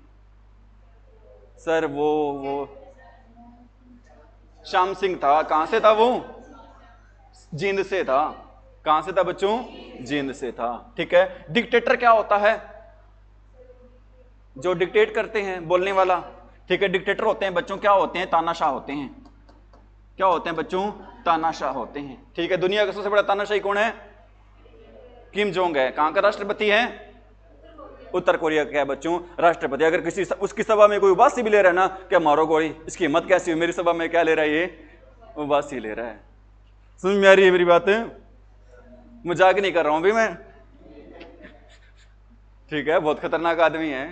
सर वो श्याम सिंह था। कहां से था वो? जींद से था। कहां से था बच्चों? जींद से था। ठीक है, डिक्टेटर क्या होता है? जो डिक्टेट करते हैं, बोलने वाला। ठीक है, डिक्टेटर होते हैं बच्चों क्या होते हैं? तानाशाह होते हैं। क्या होते हैं बच्चों? तानाशाह होते हैं। ठीक है, दुनिया का सबसे बड़ा तानाशाही कौन है? किम जोंग है। कहां का राष्ट्रपति है? उत्तर कोरिया का है बच्चों राष्ट्रपति। अगर किसी उसकी सभा में कोई उबासी भी ले रहा है ना, क्या मारो गोली, इसकी हिम्मत कैसी हुई, मेरी सभा में क्या ले रहा है ये? उबासी ले रहा है। सुन में आ रही है मेरी बात? मजाक नहीं कर रहा हूं भी मैं। ठीक है, बहुत खतरनाक आदमी है।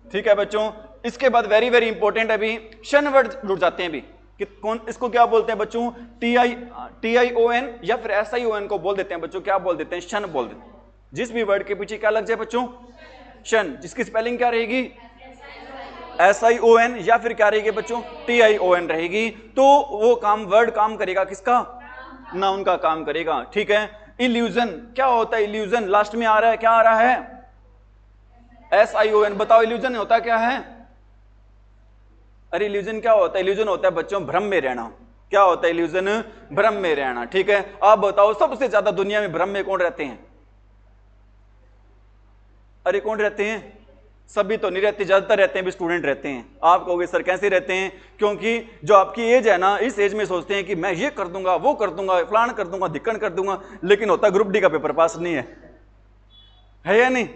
ठीक है बच्चों, इसके बाद वेरी वेरी इंपॉर्टेंट है अभी, शन वर्ड जुड़ जाते हैं अभी कि कौन, इसको क्या बोलते हैं बच्चों? TION या फिर SION को बोल देते हैं बच्चों, क्या बोल देते हैं? शन बोल देते हैं। जिस भी वर्ड के पीछे क्या लग जाए बच्चों? शन। जिसकी स्पेलिंग क्या रहेगी? SION या फिर क्या रहेगी बच्चों? TION रहेगी। तो वो काम, वर्ड काम करेगा किसका? नाउन का काम करेगा। ठीक है, इल्यूजन क्या होता है? इल्यूजन लास्ट में आ रहा है, क्या आ रहा है? SION। बताओ इल्यूजन होता क्या है? अरे इल्यूजन क्या होता है? इल्यूजन होता है बच्चों भ्रम में रहना। क्या होता है इल्यूजन? भ्रम में रहना। ठीक है, आप बताओ सबसे ज्यादा दुनिया में भ्रम में कौन रहते हैं? अरे कौन रहते हैं? सभी तो नहीं रहते, ज्यादातर रहते हैं भी स्टूडेंट रहते हैं। आप कहोगे सर कैसे रहते हैं? क्योंकि जो आपकी एज है ना, इस एज में सोचते हैं कि मैं ये कर दूंगा, वो कर दूंगा, फलान कर दूंगा, धिक्कन कर दूंगा, लेकिन होता ग्रुप डी का पेपर पास नहीं है या नहीं?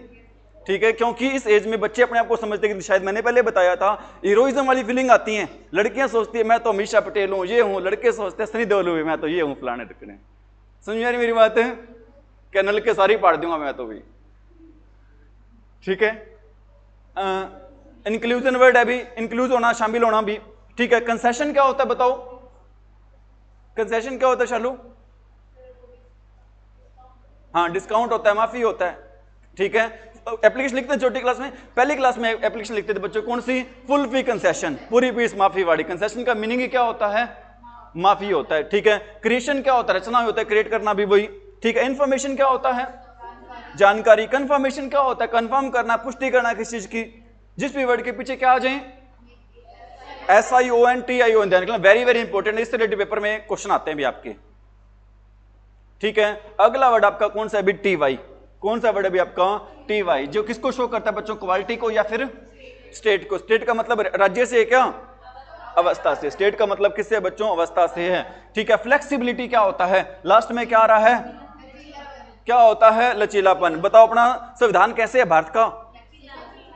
ठीक है, क्योंकि इस एज में बच्चे अपने आप को समझते हैं कि शायद मैंने पहले बताया था, हीरोइज्म वाली फीलिंग आती है। लड़कियां सोचती है मैं तो अमीषा पटेल हूं, ये हूं। लड़के सोचते हैं सनी देओल हुए, मैं तो ये हूं, फलाने टिकने। समझ आ रही मेरी बात है? कैनल के सारी पाड़ दूंगा मैं तो भी। ठीक है, इंक्लूजन वर्ड है भी, इंक्लूज होना, शामिल होना भी। ठीक है, कंसेशन क्या होता है बताओ? कंसेशन क्या होता है शालू? हाँ, डिस्काउंट होता है, माफी होता है। ठीक है, एप्लीकेशन लिखते हैं छोटी क्लास में, पहली क्लास में एप्लीकेशन लिखते थे बच्चों, कौन सी? फुल फी कंसेशन, पूरी फीस माफी वाली। कंसेशन का मीनिंग ही क्या होता है? माफी होता है। ठीक है, क्रिएशन क्या होता है? रचना होता है, क्रिएट करना भी वही। ठीक है, इंफॉर्मेशन क्या होता है? जानकारी। कंफर्मेशन क्या होता है? कंफर्म करना, पुष्टि करना किसी चीज की। जिस भी वर्ड के पीछे क्या आ जाए? SION TION। ध्यान रखना, वेरी वेरी इंपॉर्टेंट, इस रिलेटेड पेपर में क्वेश्चन आते हैं भी आपके। ठीक है, अगला वर्ड आपका कौन सा है? TY। कौन सा वर्ड है भी आपका? TY, जो किसको शो करता है बच्चों? क्वालिटी को या फिर स्टेट को? स्टेट का मतलब राज्य से है क्या? अवस्था से। स्टेट का मतलब किससे बच्चों? अवस्था से है। ठीक है, फ्लेक्सिबिलिटी क्या होता है? लास्ट में क्या आ रहा है? क्या होता है? लचीलापन। बताओ अपना संविधान कैसे है भारत का?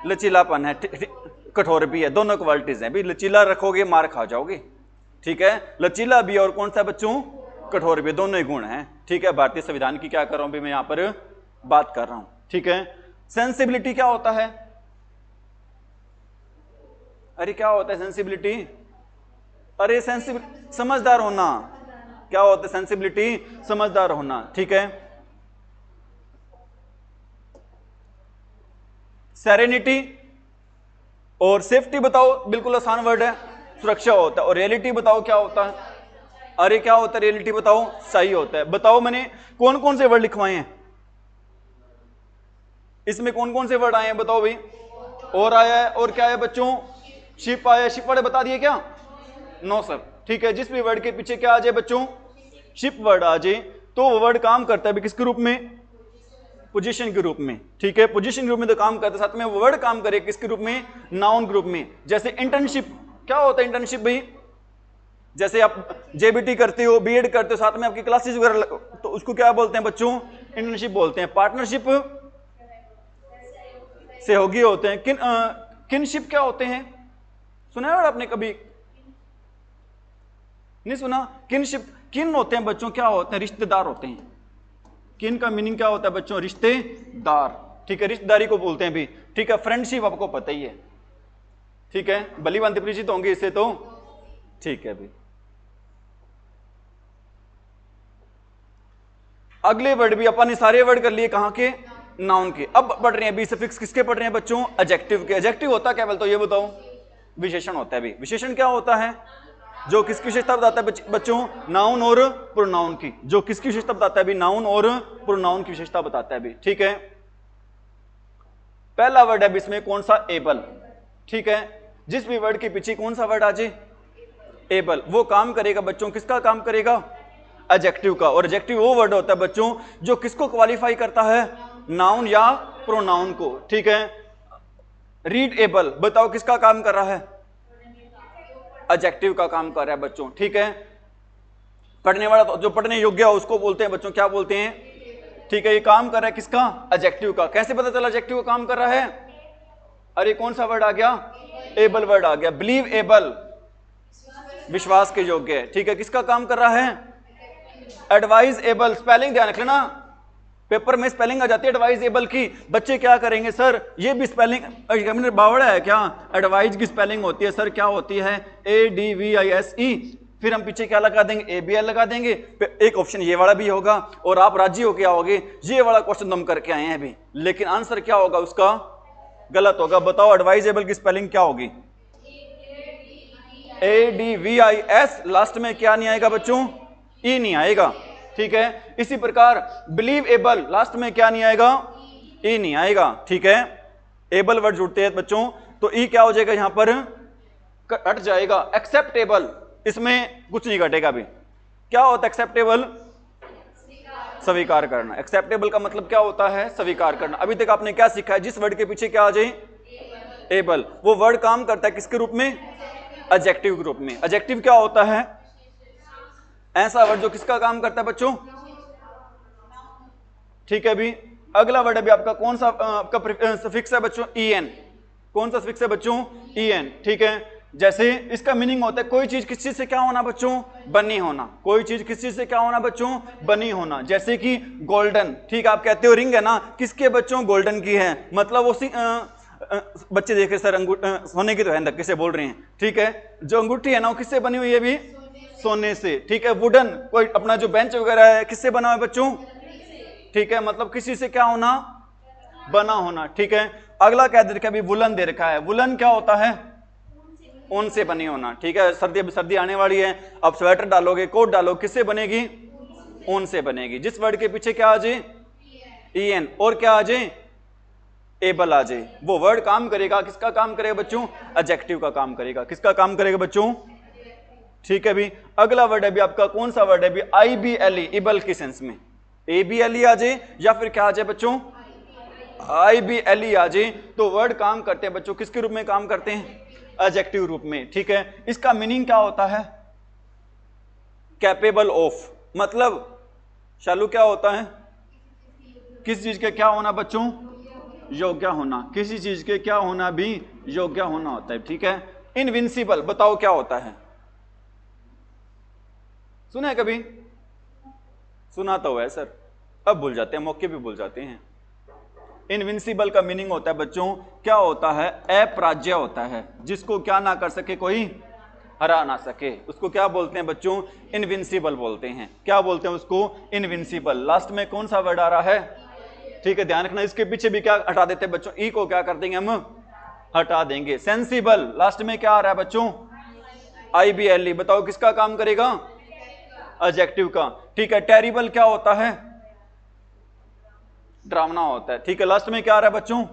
लचीलापन है, कठोर भी है, दोनों क्वालिटीज हैं भी। लचीला रखोगे मार खा जाओगे। ठीक है, लचीला भी और कौन सा बच्चों? कठोर भी, दोनों ही गुण हैं। ठीक है, भारतीय संविधान की क्या कर रहा हूं भी मैं यहां पर बात कर रहा हूं। ठीक है, सेंसिबिलिटी क्या होता है? अरे क्या होता है सेंसिबिलिटी? अरे सेंसिबिलिटी समझदार होना। क्या होता है सेंसिबिलिटी? समझदार होना। ठीक है, सेरेनिटी और सेफ्टी बताओ, बिल्कुल आसान वर्ड है, सुरक्षा होता है। और रियलिटी बताओ क्या होता है? अरे क्या होता है रियलिटी? बताओ, सही होता है। बताओ मैंने कौन कौन से वर्ड लिखवाए हैं इसमें? कौन कौन से वर्ड आए हैं बताओ भाई? और आया है, और क्या है बच्चों? शिप आया है। शिप वर्ड बता दिए क्या? No sir. ठीक है, जिस भी वर्ड के पीछे क्या आ जाए बच्चों? शिप वर्ड आ जाए, तो वो वर्ड काम करता है भी किसके रूप में? पोजीशन के रूप में। ठीक है, पोजीशन के रूप में तो काम करता है, साथ में वो वर्ड काम करे किसके रूप में? नाउन ग्रुप में। जैसे इंटर्नशिप, क्या होता है इंटर्नशिप भाई? जैसे आप JBT करते हो, बीएड करते हो, साथ में आपकी क्लासेस वगैरह, तो उसको क्या बोलते हैं बच्चों? इंटर्नशिप बोलते हैं। पार्टनरशिप सहयोगी होते हैं। किनशिप क्या होते हैं? सुना है आपने कभी? नहीं सुना? किनशिप, किन होते हैं बच्चों? क्या होते हैं? रिश्तेदार होते हैं। किन का मीनिंग क्या होता है बच्चों? रिश्तेदार। ठीक है, रिश्तेदारी को बोलते हैं भी। ठीक है, फ्रेंडशिप आपको पता ही है। ठीक है, भली भांति परिचित होंगे इससे तो। ठीक है भी, अगले वर्ड भी अपन ने सारे वर्ड कर लिए, कहां के? नाउन के। अब पढ़ रहे हैं बी सफिक्स, किसके पढ़ रहे हैं बच्चों? एडजेक्टिव के। एडजेक्टिव होता क्या बोलते हो ये बताओ? विशेषण होता है भी। विशेषण क्या होता है? जो किसकी विशेषता बताता है बच्चों? नाउन और प्रोनाउन की। जो किसकी विशेषता बताता है भी? नाउन और प्रोनाउन की विशेषता बताता है भी। ठीक है, पहला वर्ड है इसमें कौन सा? एबल। ठीक है, जिस भी वर्ड के पीछे कौन सा वर्ड आ जाए एबल, वो काम करेगा बच्चों, किसका काम करेगा? एडजेक्टिव का। और एडजेक्टिव वो वर्ड होता है बच्चों जो किसको क्वालिफाई करता है? नाउन या प्रोनाउन को। ठीक है, रीड एबल, बताओ किसका काम कर रहा है? एडजेक्टिव का काम कर रहा है बच्चों। ठीक है, पढ़ने वाला तो जो पढ़ने योग्य हो उसको बोलते हैं बच्चों, क्या बोलते हैं? ठीक है, ये काम कर रहा है किसका? एडजेक्टिव का। कैसे पता चला एडजेक्टिव का काम कर रहा है? अरे कौन सा वर्ड आ गया? एबल वर्ड आ गया। बिलीव एबल, विश्वास के योग्य है। ठीक है, किसका काम कर रहा है? Advise able. स्पेलिंग ध्यान रख लेना, पेपर में स्पेलिंग आ जाती है एडवाइज एबल की। बच्चे क्या करेंगे? सर ये भी स्पेलिंग बावड़ा है क्या? एडवाइज की स्पेलिंग होती है सर, क्या होती है? ADVISE। फिर हम पीछे क्या लगा देंगे? ABL लगा देंगे। एक ऑप्शन ये वाला भी होगा और आप राजी हो क्या होगे? ये वाला क्वेश्चन हम करके आए हैं अभी, लेकिन आंसर क्या होगा उसका? गलत होगा। बताओ एडवाइजेबल की स्पेलिंग क्या होगी? ADVIS। लास्ट में क्या नहीं आएगा बच्चों? ई नहीं आएगा। ठीक है, इसी प्रकार बिलीव एबल, लास्ट में क्या नहीं आएगा? ई नहीं आएगा। ठीक है, एबल वर्ड जुड़ते हैं बच्चों तो ई क्या हो जाएगा? यहां पर हट जाएगा। एक्सेप्टेबल, इसमें कुछ नहीं घटेगा भी। क्या होता है एक्सेप्टेबल? स्वीकार करना। एक्सेप्टेबल का मतलब क्या होता है? स्वीकार करना। अभी तक आपने क्या सीखा है? जिस वर्ड के पीछे क्या आ जाए? एबल, वो वर्ड काम करता है किसके रूप में? एडजेक्टिव के रूप में। एडजेक्टिव क्या होता है? ऐसा वर्ड जो किसका काम करता है बच्चों? ठीक है, भी अगला वर्ड अभी आपका कौन सा आपका सफिक्स है बच्चों? EN। कौन सा सफिक्स है बच्चों? EN। ठीक है, जैसे इसका मीनिंग होता है कोई चीज किस चीज से क्या होना बच्चों? बनी होना। कोई चीज किस चीज से क्या होना बच्चों? बनी होना। जैसे कि गोल्डन। ठीक, आप कहते हो रिंग है ना, किसके बच्चों? गोल्डन की है। मतलब उसी बच्चे देखे सर सोने की तो है, किससे बोल रहे हैं? ठीक है, जो अंगूठी है ना वो किससे बनी हुई है? भी सोने से। ठीक है, वुडन, कोई अपना जो बेंच वगैरह है किससे बना हुआ है बच्चों? ठीक है, मतलब किसी से क्या होना? बना होना। ठीक है, अगला क्या दे रखा है? वुलन दे रखा है। वुलन क्या होता है? ऊन से बनी होना। ठीक है, सर्दी आने वाली है, अब स्वेटर डालोगे, कोट डालो, किससे बनेगी? ऊन से बनेगी। जिस वर्ड के पीछे क्या आ जाए? EN और क्या आ जाए? एबल आ जाए, वो वर्ड काम करेगा। किसका काम करेगा बच्चों? एडजेक्टिव का काम करेगा। किसका काम करेगा बच्चों? ठीक है, भी अगला वर्ड है भी आपका कौन सा वर्ड है? भी IBLE, इबल की सेंस में। ABLE आ जाए या फिर क्या आ जाए बच्चों? IBLE आ जाए तो वर्ड काम करते हैं बच्चों, किसके रूप में काम करते हैं? एडजेक्टिव रूप में। ठीक है, इसका मीनिंग क्या होता है? कैपेबल ऑफ, मतलब शालू क्या होता है? किस चीज के क्या होना बच्चों? योग्य होना। किसी चीज के क्या होना? भी योग्य होना होता है। ठीक है, इनविंसिबल, बताओ क्या होता है? सुना है कभी? सुना तो है सर, अब भूल जाते हैं, मौके पे भूल जाते हैं। इनविंसिबल का मीनिंग होता है बच्चों, क्या होता है? अपराज्य होता है, जिसको क्या ना कर सके कोई? हरा ना सके, उसको क्या बोलते हैं बच्चों? इनविंसिबल बोलते हैं। क्या बोलते हैं उसको? इनविंसिबल। लास्ट में कौन सा वर्ड आ रहा है? ठीक है, ध्यान रखना, इसके पीछे भी क्या हटा देते हैं बच्चों? ई को क्या कर देंगे हम? हटा देंगे। सेंसिबल, लास्ट में क्या आ रहा है बच्चों? IBLE, बताओ किसका काम करेगा? एडजेक्टिव का। ठीक है, टेरिबल क्या होता है? डरावना होता है। ठीक है, लास्ट में क्या आ रहा है बच्चों?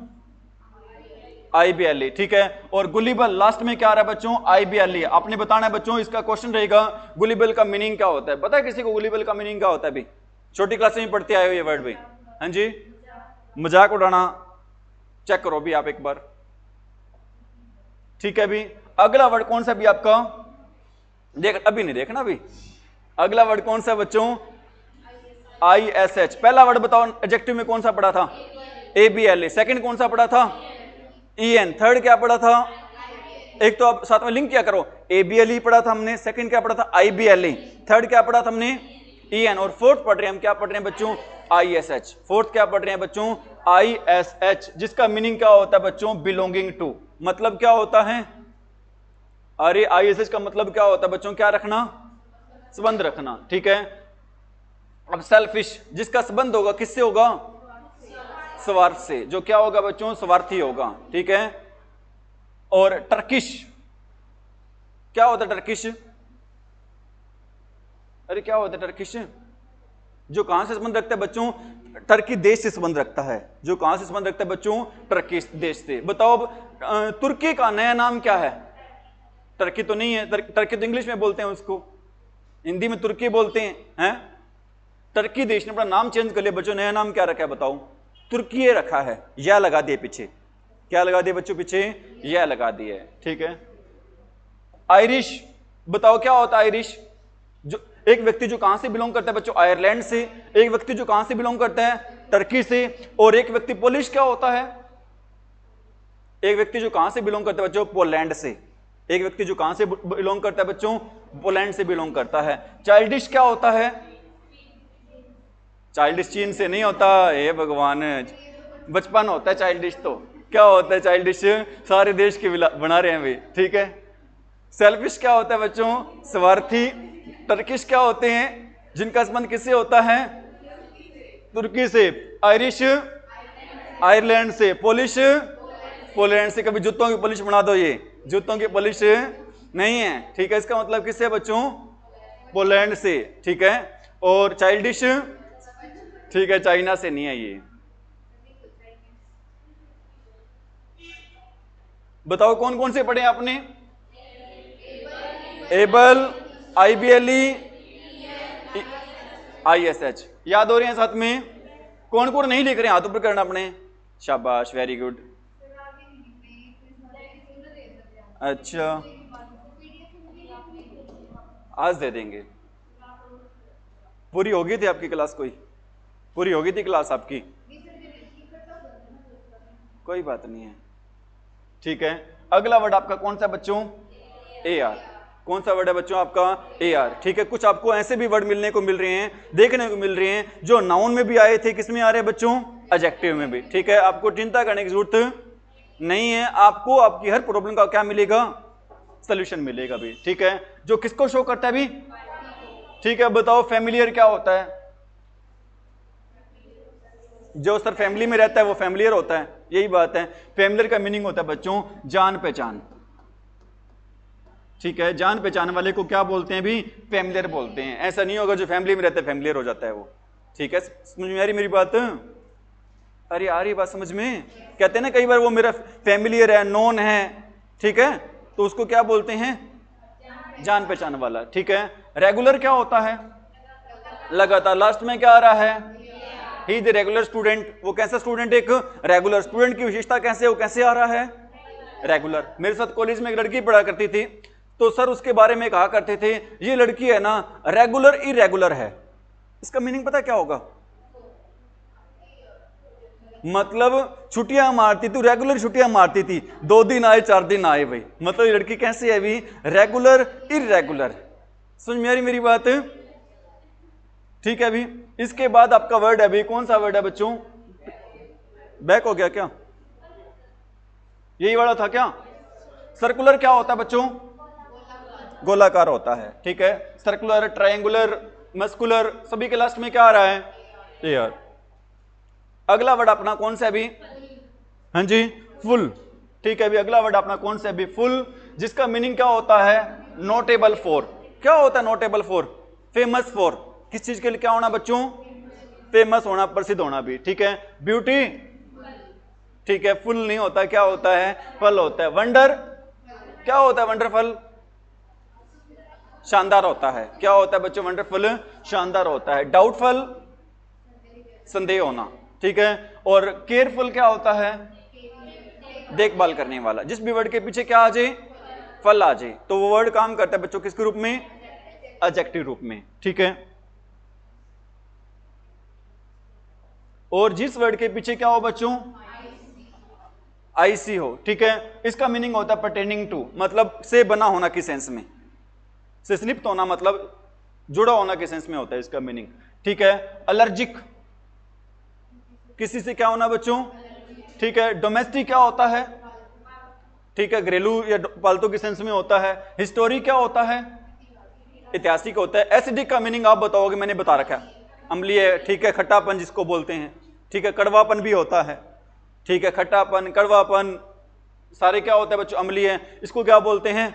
IBLE। ठीक है, और गुलिबल, लास्ट में क्या आ रहा है बच्चों? IBLE। आपने बताना है बच्चों, इसका क्वेश्चन रहेगा गुलिबल का मीनिंग क्या होता है? पता है किसी को गुलिबल का मीनिंग क्या होता है? भी छोटी क्लास में पढ़ते आए हो ये वर्ड भी। हाँ जी, मजाक उड़ाना। चेक करो भी आप एक बार। ठीक है, भी अगला वर्ड कौन सा भी आपका? देख, अभी नहीं देखना भी। अगला वर्ड कौन सा बच्चों? ISH। पहला वर्ड बताओ एडजेक्टिव में कौन सा पढ़ा था? ABLE। सेकंड कौन सा पढ़ा था? EN। थर्ड क्या पढ़ा था? एक तो आप साथ में लिंक क्या करो, ABLE पढ़ा था हमने, सेकंड क्या पढ़ा था? IBLE, थर्ड क्या पढ़ा था हमने? EN, और फोर्थ पढ़ रहे हैं हम, क्या पढ़ रहे हैं बच्चों? ISH। फोर्थ क्या पढ़ रहे हैं बच्चों? ISH, जिसका मीनिंग क्या होता है बच्चों? Belonging to. मतलब क्या होता है? अरे ISH का मतलब क्या होता है बच्चों? क्या रखना? संबंध रखना। ठीक है, अब सेल्फिश, जिसका संबंध होगा किससे होगा? स्वार्थ से। जो क्या होगा बच्चों? स्वार्थी होगा। ठीक है, और टर्किश, क्या होता है टर्किश? अरे क्या होता है टर्किश? जो कहां से संबंध रखता है बच्चों? टर्की देश से संबंध रखता है। जो कहां से संबंध रखता है बच्चों? टर्की देश से। बताओ अब तुर्की का नया नाम क्या है? टर्की तो नहीं है, टर्की तो इंग्लिश में बोलते हैं उसको, हिंदी में तुर्की बोलते हैं। टर्की देश ने अपना नाम चेंज कर लिया बच्चों। नया नाम क्या रखा है बताओ? तुर्की रखा है। यह लगा दिए पीछे। क्या लगा दिए बच्चों पीछे? यह लगा दिए। ठीक है। आयरिश, बताओ क्या होता है आयरिश? जो एक व्यक्ति जो कहां से बिलोंग करता है बच्चों? आयरलैंड से। एक व्यक्ति जो कहां से बिलोंग करता है? टर्की से। और एक व्यक्ति पोलिश क्या होता है? एक व्यक्ति जो कहां से बिलोंग करता है बच्चों? पोलैंड से। एक व्यक्ति जो कहां से बिलोंग करता है बच्चों? पोलैंड से बिलोंग करता है। चाइल्डिश क्या होता है? चाइल्डिश चीन से नहीं होता, हे भगवान, बचपन होता है चाइल्डिश। तो क्या होता है चाइल्डिश? सारे देश के बना रहे हैं भाई। ठीक है। सेल्फिश क्या होता है बच्चों? स्वार्थी। टर्किश क्या होते हैं? जिनका संबंध किससे होता है? तुर्की से। आयरिश आयरलैंड से। पोलिश पोलैंड से। कभी जूतों की पॉलिश बना दो, ये जूतों की पॉलिश नहीं है। ठीक है। इसका मतलब किससे बच्चों? पोलैंड से। ठीक है। और चाइल्डिश, ठीक है, चाइना से नहीं है ये। बताओ कौन कौन से पढ़े आपने? एबल, IBLE, ISH याद हो रहे हैं साथ में? कौन कौन नहीं लिख रहे हैं? हाथ ऊपर करना अपने। शाबाश, वेरी गुड। अच्छा, आज दे देंगे। पूरी हो गई थी आपकी क्लास? कोई पूरी हो गई थी क्लास आपकी? कोई बात नहीं है। ठीक है। अगला वर्ड आपका कौन सा बच्चों? AR। कौन सा वर्ड है बच्चों आपका? AR। ठीक है। कुछ आपको ऐसे भी वर्ड मिलने को मिल रहे हैं, देखने को मिल रहे हैं, जो नाउन में भी आए थे, किसमें आ रहे हैं बच्चों? एडजेक्टिव में भी। ठीक है। आपको चिंता करने की जरूरत नहीं है। आपको आपकी हर प्रॉब्लम का क्या मिलेगा? सोल्यूशन मिलेगा भी। ठीक है। जो किसको शो करता है भी? ठीक है। बताओ फैमिलियर क्या होता है? जो सर फैमिली में रहता है वो फैमिलियर होता है। यही बात है। फैमिलियर का मीनिंग होता है बच्चों जान पहचान। ठीक है। जान पहचान वाले को क्या बोलते हैं भी? फैमिलियर बोलते हैं। ऐसा नहीं होगा जो फैमिली में रहता है फैमिलियर हो जाता है वो। ठीक है। समझ में आ रही मेरी बात? अरे आ रही बात समझ में? कहते हैं ना कई बार वो मेरा फैमिलियर है, नोन है, ठीक है, तो उसको क्या बोलते हैं? जान पहचान वाला। ठीक है। रेगुलर क्या होता है? लगातार। लास्ट में क्या आ रहा है? He is regular student. वो कैसा स्टूडेंट? एक रेगुलर स्टूडेंट की विशेषता कैसे? वो कैसे आ रहा है? रेगुलर। मेरे साथ कॉलेज में एक लड़की पढ़ा करती थी, तो सर उसके बारे में कहा करते थे ये लड़की है ना रेगुलर इरेगुलर है। इसका मीनिंग पता क्या होगा? मतलब छुट्टियां मारती थी, रेगुलर छुट्टियां मारती थी, 2 दिन आए 4 दिन आए भाई। मतलब ये लड़की कैसी है अभी? Regular irregular. समझ में आ रही मेरी बात? ठीक है। अभी इसके बाद आपका वर्ड है अभी कौन सा वर्ड है बच्चों? बैक हो गया क्या? यही वाला था क्या? सर्कुलर क्या होता है बच्चों? गोलाकार होता है। ठीक है। सर्कुलर, ट्रायंगुलर, मस्कुलर, सभी के लास्ट में क्या आ रहा है? एयर। अगला वर्ड अपना कौन सा अभी? हाँ जी, फुल। ठीक है। अभी अगला वर्ड अपना कौन सा अभी? फुल, जिसका मीनिंग क्या होता है? Notable for. क्या होता है नोटेबल फॉर? Famous for. किस चीज के लिए क्या होना बच्चों? फेमस होना, प्रसिद्ध होना भी। ठीक है। ब्यूटी, ठीक है, फुल नहीं होता, क्या होता है? फल होता है। वंडर, क्या होता है? वंडरफुल, शानदार होता है। क्या होता है बच्चों? वंडरफुल, शानदार होता है। डाउटफुल, संदेह होना। ठीक है। और केयरफुल क्या होता है? देखभाल करने वाला। जिस भी वर्ड के पीछे क्या आ जाए? फल आ जाए, तो वो वर्ड काम करता है बच्चों किसके रूप में? एडजेक्टिव रूप में। ठीक है। और जिस वर्ड के पीछे क्या हो बच्चों? आईसी हो। ठीक है। इसका मीनिंग होता है परटेनिंग टू, मतलब से बना होना की सेंस में, से स्निप्त होना, मतलब जुड़ा होना के सेंस में होता है इसका मीनिंग। ठीक है। एलर्जिक, किसी से क्या होना बच्चों? ठीक है। डोमेस्टिक क्या होता है? ठीक है, घरेलू या पालतू के सेंस में होता है। हिस्टोरिक क्या होता है? ऐतिहासिक होता है। एसिडिक का मीनिंग आप बताओगे? मैंने बता रखा है, अम्लीय। ठीक है। खट्टापन जिसको बोलते हैं। ठीक है। कड़वापन भी होता है। ठीक है। खट्टापन, कड़वापन, सारे क्या होता है बच्चों? अम्लीय। इसको क्या बोलते हैं?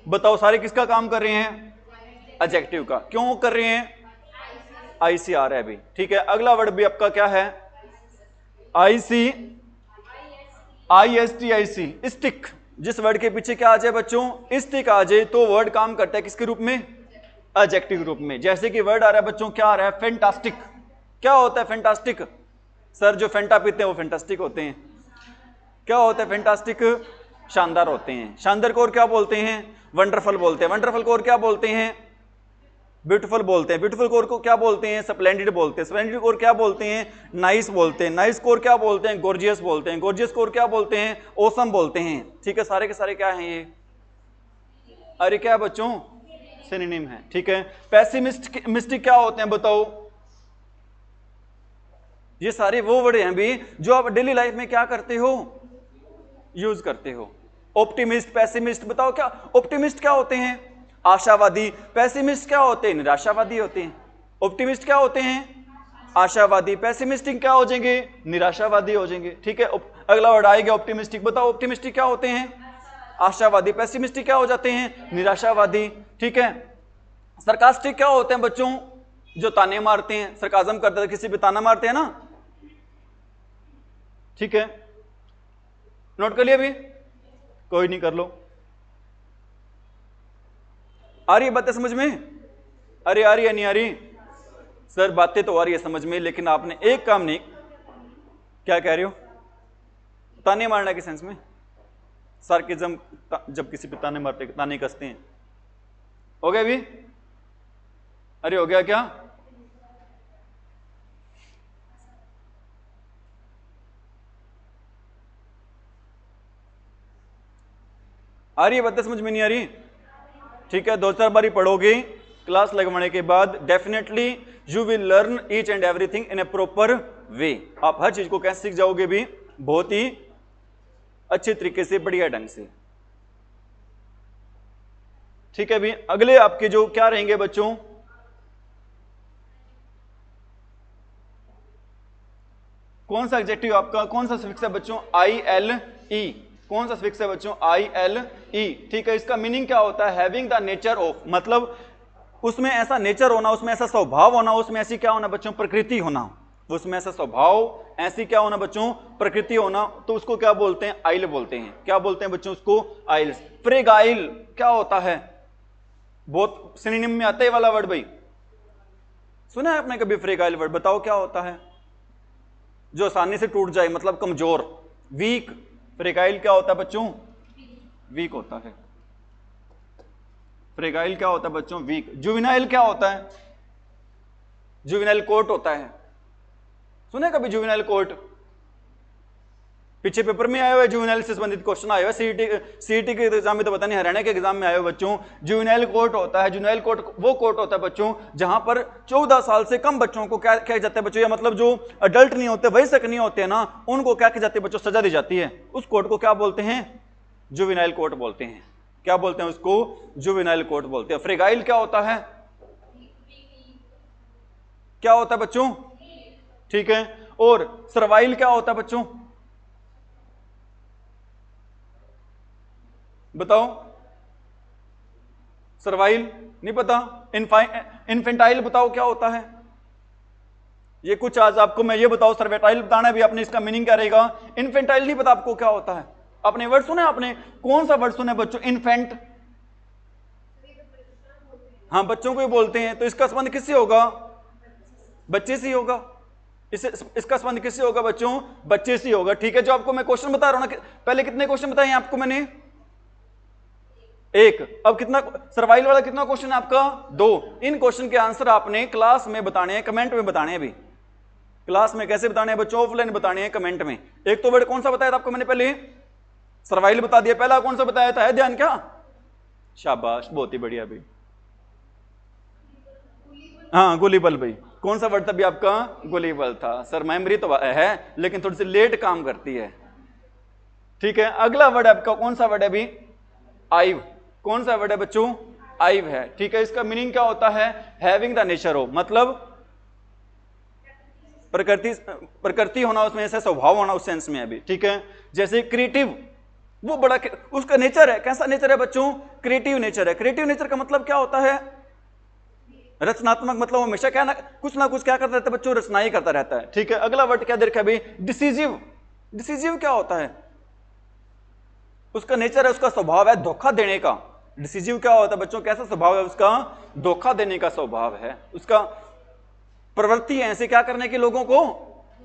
बताओ सारे किसका काम कर रहे हैं? एडजेक्टिव का। क्यों कर रहे हैं? आईसी आ रहा है अभी, ठीक है। अगला वर्ड भी आपका क्या है? IC, ISTIC, stick. जिस वर्ड के पीछे क्या आ जाए बच्चों? स्टिक आ जाए तो वर्ड काम करता है किसके रूप में? एडजेक्टिव रूप में। जैसे कि वर्ड आ रहा है बच्चों, क्या आ रहा है? फैंटास्टिक। क्या होता है फैंटास्टिक? सर जो फैंटा पीते हैं वो फैंटास्टिक होते हैं। क्या होता है फैंटास्टिक? शानदार होते हैं। शानदार को और क्या बोलते हैं? वंडरफुल बोलते हैं। वंडरफुल को और क्या बोलते हैं? ब्यूटीफुल बोलते हैं। ब्यूटीफुल कोर को क्या बोलते हैं? स्प्लेंडिड बोलते हैं। स्प्लेंडिड कोर क्या बोलते हैं? नाइस बोलते हैं। नाइस कोर क्या बोलते हैं? गॉर्जियस बोलते हैं। गॉर्जियस कोर क्या बोलते हैं? ऑसम बोलते हैं। ठीक है, सारे के सारे क्या हैं ये? अरे क्या बच्चों? सिनोनिम है, ठीक है। पेसिमिस्टिक क्या होते हैं बताओ? ये सारे वो वर्ड हैं भी जो आप डेली लाइफ में क्या करते हो? यूज करते हो। ऑप्टिमिस्ट, पेसिमिस्ट, बताओ क्या? ऑप्टिमिस्ट क्या होते हैं? आशावादी। पेसिमिस्ट क्या होते हैं? निराशावादी होते हैं। ऑप्टिमिस्ट क्या होते हैं? आशावादी। पेसिमिस्टिक क्या हो जाएंगे? निराशावादी हो जाएंगे, ठीक है। अगला वर्ड आएगा ऑप्टिमिस्टिक। बताओ ऑप्टिमिस्टिक क्या होते हैं? आशावादी। पेसिमिस्टिक क्या हो जाते हैं? निराशावादी, ठीक है। सरकास्टिक क्या होते हैं बच्चों? जो ताने मारते हैं, सरकाजम करते हैं, किसी पे ताना मारते हैं ना, ठीक है। नोट कर लिया अभी? कोई नहीं, कर लो। आ रही है बातें समझ में? अरे आ रही है नहीं आ रही? सर बातें तो आ रही है समझ में, लेकिन आपने एक काम नहीं। क्या कह रहे हो? ताने मारना के सेंस में? सार्किज्म, जब किसी पे ताने मारते, ताने कसते हैं। हो गया अभी? अरे हो गया क्या? आ रही है बातें समझ में नहीं आ रही? ठीक है, 2-4 बारी पढ़ोगे क्लास लगवाने के बाद, definitely you will learn each and everything in A proper way. आप हर चीज को कैसे सीख जाओगे भी? बहुत ही अच्छे तरीके से, बढ़िया ढंग से, ठीक है भी। अगले आपके जो क्या रहेंगे बच्चों? कौन सा एडजेक्टिव आपका, कौन सा सफिक्स है बच्चों? ILE। कौन सा सफिक्स है बच्चों? ILE, ठीक है। इसका मीनिंग क्या होता है? हैविंग द नेचर ऑफ, मतलब उसमें ऐसा नेचर होना, उसमें ऐसा स्वभाव होना, उसमें ऐसी क्या होना बच्चों? प्रकृति होना। उसमें ऐसा स्वभाव, ऐसी क्या होना बच्चों? प्रकृति होना। तो उसको क्या बोलते हैं? आइल बोलते हैं। क्या बोलते हैं बच्चों उसको? आइल। फ्रेगाइल क्या होता है? बहुत सिनोनिम में आता है वाला वर्ड भाई, सुना है आपने कभी फ्रेगाइल वर्ड? बताओ क्या होता है? जो आसानी से टूट जाए, मतलब कमजोर, वीक। फ्रेगाइल क्या होता है बच्चों? वीक होता है। फ्रेगाइल क्या होता है बच्चों? वीक। जुवेनाइल क्या होता है? जुवेनाइल कोर्ट होता है। सुने कभी जुवेनाइल कोर्ट? पीछे पेपर में आया हुआ है, जुवेनाइल से संबंधित क्वेश्चन आया हुआ है। सीईटी के एग्जाम में तो पता नहीं, हरियाणा के एग्जाम में आया हुआ बच्चों। जुवेनाइल कोर्ट होता है। जुवेनाइल कोर्ट वो कोर्ट होता है बच्चों जहां पर 14 साल से कम बच्चों को क्या किया जाता है बच्चों? या मतलब जो अडल्ट नहीं होते, वयस्क नहीं होते ना, उनको क्या की जाती है बच्चों? सजा दी जाती है। उस कोर्ट को क्या बोलते हैं? जुवेनाइल कोर्ट बोलते हैं। क्या बोलते हैं उसको? जुवेनाइल कोर्ट बोलते हैं। फ्रेगाइल क्या होता है? क्या होता है बच्चों? ठीक है। और सर्वाइल क्या होता है बच्चों? बताओ। सर्वाइल नहीं पता? इन्फेंटाइल बताओ क्या होता है? ये कुछ आज आपको मैं ये बताओ, सर्वेटाइल बताना है भी आपने, इसका मीनिंग क्या रहेगा? इन्फेंटाइल नहीं पता आपको क्या होता है? आपने वर्ड सुना? आपने कौन सा वर्ड सुना बच्चों? इन्फेंट। हाँ, बच्चों को ही बोलते हैं। तो इसका संबंध किससे होगा? बच्चे से ही होगा। इसका संबंध किससे होगा बच्चों? बच्चे से ही होगा, ठीक है। जो आपको मैं क्वेश्चन बता रहा हूं ना, पहले कितने क्वेश्चन बताए हैं आपको मैंने? एक। अब कितना सर्वाइवल वाला कितना क्वेश्चन है आपका? 2। इन क्वेश्चन के आंसर आपने क्लास में बताने हैं, कमेंट में बताने हैं। भी क्लास में कैसे बताने हैं बच्चों? ऑफलाइन बताने हैं, कमेंट में। एक तो वर्ड कौन सा बताया था आपको मैंने? पहले सर्वाइवल बता दिया। पहला कौन सा बताया था? है ध्यान क्या? शाबाश, बहुत ही बढ़िया भाई। हाँ, गुलिबल भाई। कौन सा वर्ड था भी आपका? गुलिबल था। सर मेमोरी तो है लेकिन थोड़ी सी लेट काम करती है, ठीक है। अगला वर्ड आपका कौन सा वर्ड है अभी? आइव। कौन सा वर्ड है बच्चों? आइव है, ठीक है। इसका मीनिंग क्या होता है? हैविंग द नेचर ऑफ, मतलब प्रकृति होना, उसमें ऐसा स्वभाव होना, उस सेंस में अभी, ठीक है। जैसे क्रिएटिव, वो बड़ा उसका नेचर है। कैसा नेचर है बच्चों? क्रिएटिव नेचर है। क्रिएटिव नेचर का मतलब क्या होता है? रचनात्मक, मतलब हमेशा क्या ना कुछ क्या करता रहता है बच्चों? रचना ही करता रहता है। ठीक है, अगला वर्ड क्या दे रखा है अभी? डिसीजिव। डिसीजिव क्या होता है? उसका नेचर है, उसका स्वभाव है धोखा देने का। डिसीजिव क्या होता है बच्चों? कैसा स्वभाव है उसका? धोखा देने का स्वभाव है उसका, प्रवृत्ति है ऐसे क्या करने की? लोगों को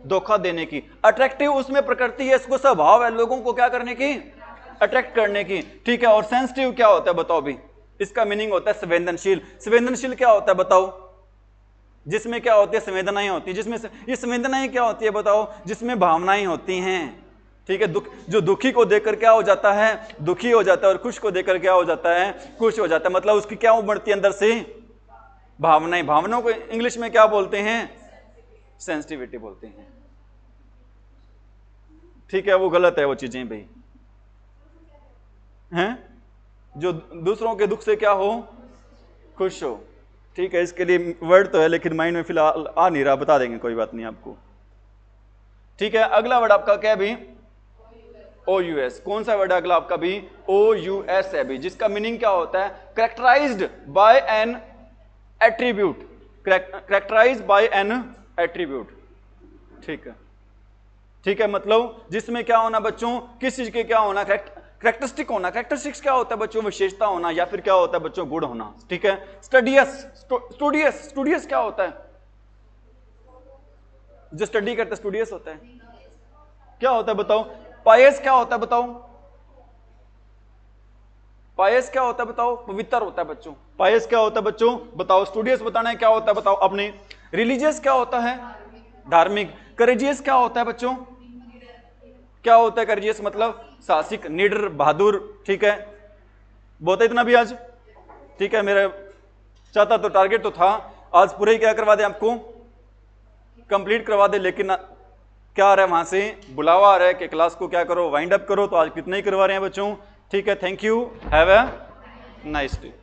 धोखा देने की। अट्रैक्टिव उसमें प्रकृति है, इसको स्वभाव है लोगों को क्या करने की? अट्रैक्ट करने की। ठीक है, और सेंसिटिव क्या होता है बताओ भी? इसका मीनिंग होता है संवेदनशील। संवेदनशील क्या होता है बताओ? जिसमें क्या होती है? संवेदनाएं होती है। जिसमें ये संवेदनाएं क्या होती है बताओ? जिसमें भावनाएं होती हैं। ठीक है, जो दुखी को देखकर क्या हो जाता है? दुखी हो जाता है, और खुश को देखकर क्या हो जाता है? खुश हो जाता है। मतलब उसकी क्या उमड़ती है अंदर से? भावनाएं। भावनाओं को इंग्लिश में क्या बोलते हैं? सेंसिटिविटी बोलते हैं। ठीक है, वो गलत है वो चीजें भाई हैं, जो दूसरों के दुख से क्या हो? खुश हो। ठीक है, इसके लिए वर्ड तो है लेकिन माइंड में फिलहाल आ नहीं रहा, बता देंगे, कोई बात नहीं आपको। ठीक है, अगला वर्ड आपका क्या है भी? OUS। कौन सा वर्ड है अगला आपका भी? OUS है भी, जिसका मीनिंग क्या होता है? Characterized by an attribute. Characterized by an attribute. ठीक है, ठीक है, मतलब जिसमें क्या होना बच्चों? किस चीज के क्या होना? करेक्टरिस्टिक होना। करेक्टरिस्टिक्स क्या होता है बच्चों? विशेषता होना, या फिर क्या होता है बच्चों? गुण होना। ठीक है, स्टडियस। स्टूडियस क्या होता है? जो स्टडी करता है स्टूडियस होता है। क्या होता है बताओ? पायस क्या होता है बताओ? पायस क्या होता है बताओ? पवित्र होता है बच्चों। पायस क्या होता है बच्चों? बताओ। स्टूडियस बताना है क्या होता है बताओ अपने। रिलीजियस क्या होता है? धार्मिक। करेजियस क्या होता है बच्चों? क्या होता है करेजियस? मतलब साहसिक, निडर, बहादुर। ठीक है, बहुत है इतना भी आज। ठीक है, मेरा चाहता तो टारगेट तो था आज पूरे ही क्या करवा दे आपको? कंप्लीट करवा दे, लेकिन क्या आ रहा है वहां से? बुलावा आ रहा है कि क्लास को क्या करो? वाइंड अप करो। तो आज कितने ही करवा रहे हैं बच्चों। ठीक है, thank you, have a nice day.